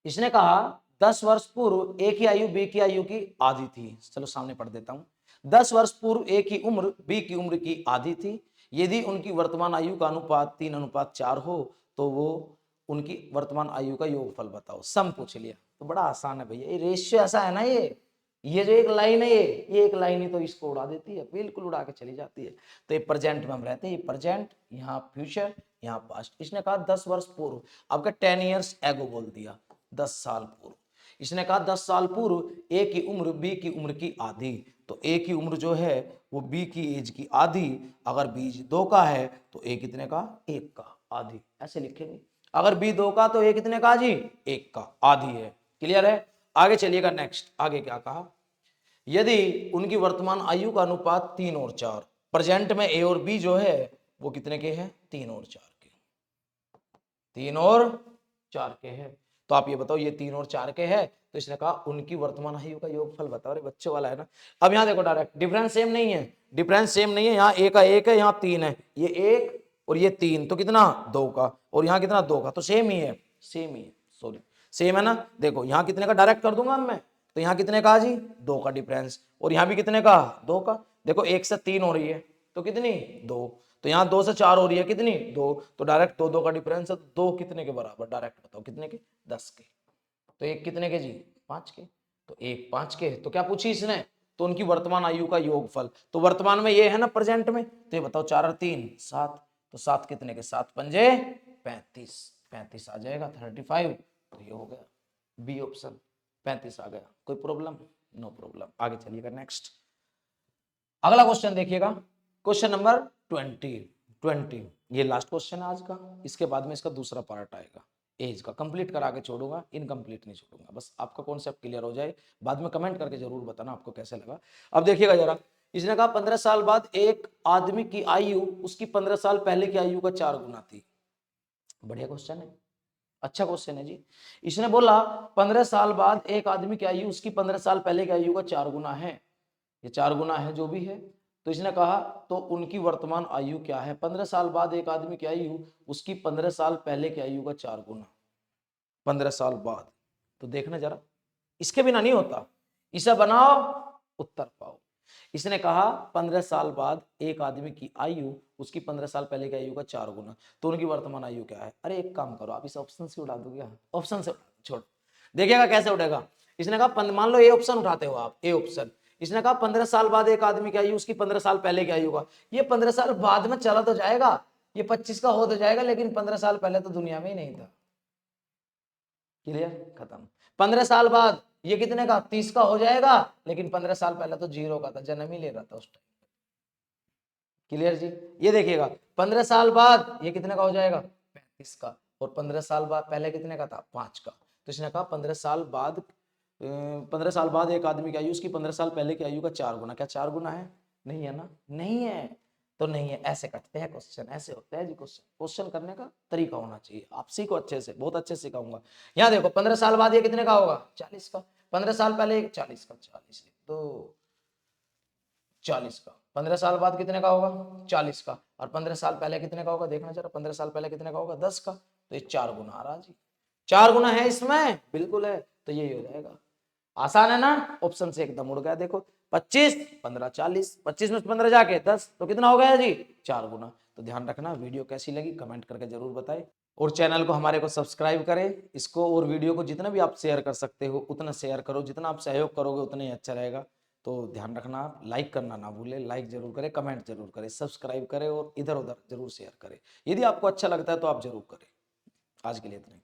इसने कहा 10 वर्ष पूर्व ए की आयु बी की आयु की आधी थी, चलो सामने पढ़ देता हूं। 10 वर्ष पूर्व ए की उम्र बी की उम्र की आधी थी, यदि उनकी वर्तमान आयु का अनुपात 3:4 हो तो वो उनकी वर्तमान आयु का योगफल बताओ। सम पूछ लिया, तो बड़ा आसान है भैया, ये रेशियो ऐसा है ना, ये जो एक लाइन है, ये एक लाइन ही तो इसको उड़ा देती है, बिल्कुल उड़ा के चली जाती है। तो ये प्रेजेंट में हम रहते हैं, ये प्रेजेंट, यहाँ फ्यूचर, यहाँ पास्ट। इसने कहा 10 वर्ष पूर्व, आपका 10 ईयर्स एगो बोल दिया, 10 साल पूर्व। इसने कहा 10 साल पूर्व ए की उम्र बी की उम्र की आधी, तो ए की उम्र जो है वो बी की एज की आधी, अगर बी 2 का है तो ए कितने का, 1 का, आधी, ऐसे लिखेंगे। अगर बी 2 का तो ए कितने का जी, 1 का, आधी है। क्लियर है, आगे चलिएगा, नेक्स्ट आगे क्या कहा, यदि उनकी वर्तमान आयु का अनुपात 3 और 4, प्रेजेंट में ए और बी जो है वो कितने के हैं, 3 और 4 के, 3 और 4 के हैं। तो आप ये बताओ, ये 3 और 4 के हैं, तो इसने कहा उनकी वर्तमान आयु का योगफल बताओ। अरे बच्चे वाला है ना। अब यहाँ देखो डायरेक्ट डिफरेंस सेम नहीं है, डिफरेंस सेम नहीं है, यहाँ ए का 1 है, यहाँ 3 है, ये 1 और ये 3, तो कितना, 2 का, और यहाँ कितना, 2 का, तो सेम ही है, सेम ही है, सॉरी सेम है ना। देखो यहाँ कितने का डायरेक्ट कर दूंगा मैं, तो यहाँ कितने का जी, 2 का डिफरेंस, और यहाँ भी कितने का, 2 का। देखो 1 से 3 हो रही है तो कितनी, 2, तो यहाँ 2 से 4 हो रही है कितनी, 2, तो डायरेक्ट 2 2 का डिफरेंस है, 2 कितने के बराबर, डायरेक्ट बताओ कितने के, 10 के। तो 1 कितने के जी, 5 के, तो 1 5 के। तो क्या पूछी इसने, तो उनकी वर्तमान आयु का योगफल, तो वर्तमान में ये है ना प्रेजेंट में, तो ये बताओ 4 और 3 7, तो 7 कितने के, 7 पंजे 35, 35 आ जाएगा 35, तो ये हो गया बी ऑप्शन, 35 आ गया। कोई प्रॉब्लम, नो प्रॉब्लम। आगे चलिएगा, नेक्स्ट अगला क्वेश्चन देखिएगा, क्वेश्चन नंबर 20, ये लास्ट क्वेश्चन है आज का, इसके बाद में इसका दूसरा पार्ट आएगा, एज का कंप्लीट करा के छोड़ूंगा, इनकम्प्लीट नहीं छोड़ूंगा, बस आपका कॉन्सेप्ट क्लियर हो जाए। बाद में कमेंट करके जरूर बताना आपको कैसे लगा। अब देखिएगा जरा, इसने कहा 15 साल बाद एक आदमी की आयु उसकी 15 साल पहले की आयु का 4 गुना थी। बढ़िया क्वेश्चन है, अच्छा क्वेश्चन है जी। इसने बोला 15 साल बाद एक आदमी की आयु उसकी 15 साल पहले की आयु का 4 गुना है, ये 4 गुना है जो भी है। तो इसने कहा तो उनकी वर्तमान आयु क्या है, 15 साल बाद एक आदमी की आयु उसकी 15 साल पहले की आयु का 4 गुना, 15 साल बाद। तो देखना जरा, इसके बिना नहीं होता, इसे बनाओ उत्तर पाओ। इसने कहा 15 साल बाद एक आदमी की आयु उसकी 15 साल पहले की आयु का 4 गुना, तो उनकी वर्तमान आयु क्या है। अरे एक काम करो, आप इस ऑप्शन से उड़ा दोगे, ऑप्शन से छोड़, देखिएगा कैसे उठेगा। इसने कहा मान लो ए ऑप्शन उठाते हो आप, ए ऑप्शन, इसने कहा 15 साल बाद एक आदमी की आयु उसकी 15 साल पहले की आयु का। ये 15 साल बाद में चला तो जाएगा, ये 25 का हो तो जाएगा, लेकिन 15 साल पहले तो दुनिया में ही नहीं था। क्लियर, खत्म। 15 साल बाद ये कितने का, 30 का हो जाएगा, लेकिन 15 साल पहले तो 0 का था, जन्म ही ले रहा था उस टाइम। क्लियर जी। ये देखिएगा 15 साल बाद ये कितने का हो जाएगा, 35 का, और 15 साल बाद पहले कितने का था, 5 का। तो इसने कहा 15 साल बाद 15 साल बाद एक आदमी की आयु उसकी 15 साल पहले की आयु का 4 गुना। क्या 4 गुना है? नहीं है ना, नहीं है तो नहीं है। ऐसे कटते हैं क्वेश्चन, ऐसे होते हैं जी क्वेश्चन। क्वेश्चन करने का तरीका होना चाहिए। आप सीखो अच्छे से, बहुत अच्छे से सिखाऊंगा। यहाँ देखो 15 साल बाद ये कितने का होगा, 40 का। 15 साल पहले 40 का, 40 तो 40 का। 15 साल बाद कितने का होगा, 40 का। और 15 साल पहले कितने का होगा, देखना जरा, 15 साल पहले कितने का होगा, 10 का। तो ये 4 गुना आ रहा जी, 4 गुना है इसमें, बिल्कुल है। तो यही हो जाएगा। आसान है ना, ऑप्शन से एकदम उड़ गया। देखो 25 15 40, 25 में 15 जाके 10, तो कितना हो गया जी, 4 गुना। तो ध्यान रखना। वीडियो कैसी लगी कमेंट करके जरूर बताएं, और चैनल को हमारे को सब्सक्राइब करें इसको, और वीडियो को जितना भी आप शेयर कर सकते हो उतना शेयर करो, जितना आप सहयोग करोगे उतना ही अच्छा रहेगा। तो ध्यान रखना, आप लाइक करना ना भूलें, लाइक जरूर करें, कमेंट जरूर करें, सब्सक्राइब करें, और इधर उधर जरूर शेयर करें। यदि आपको अच्छा लगता है तो आप जरूर करें। आज के लिए इतना ही।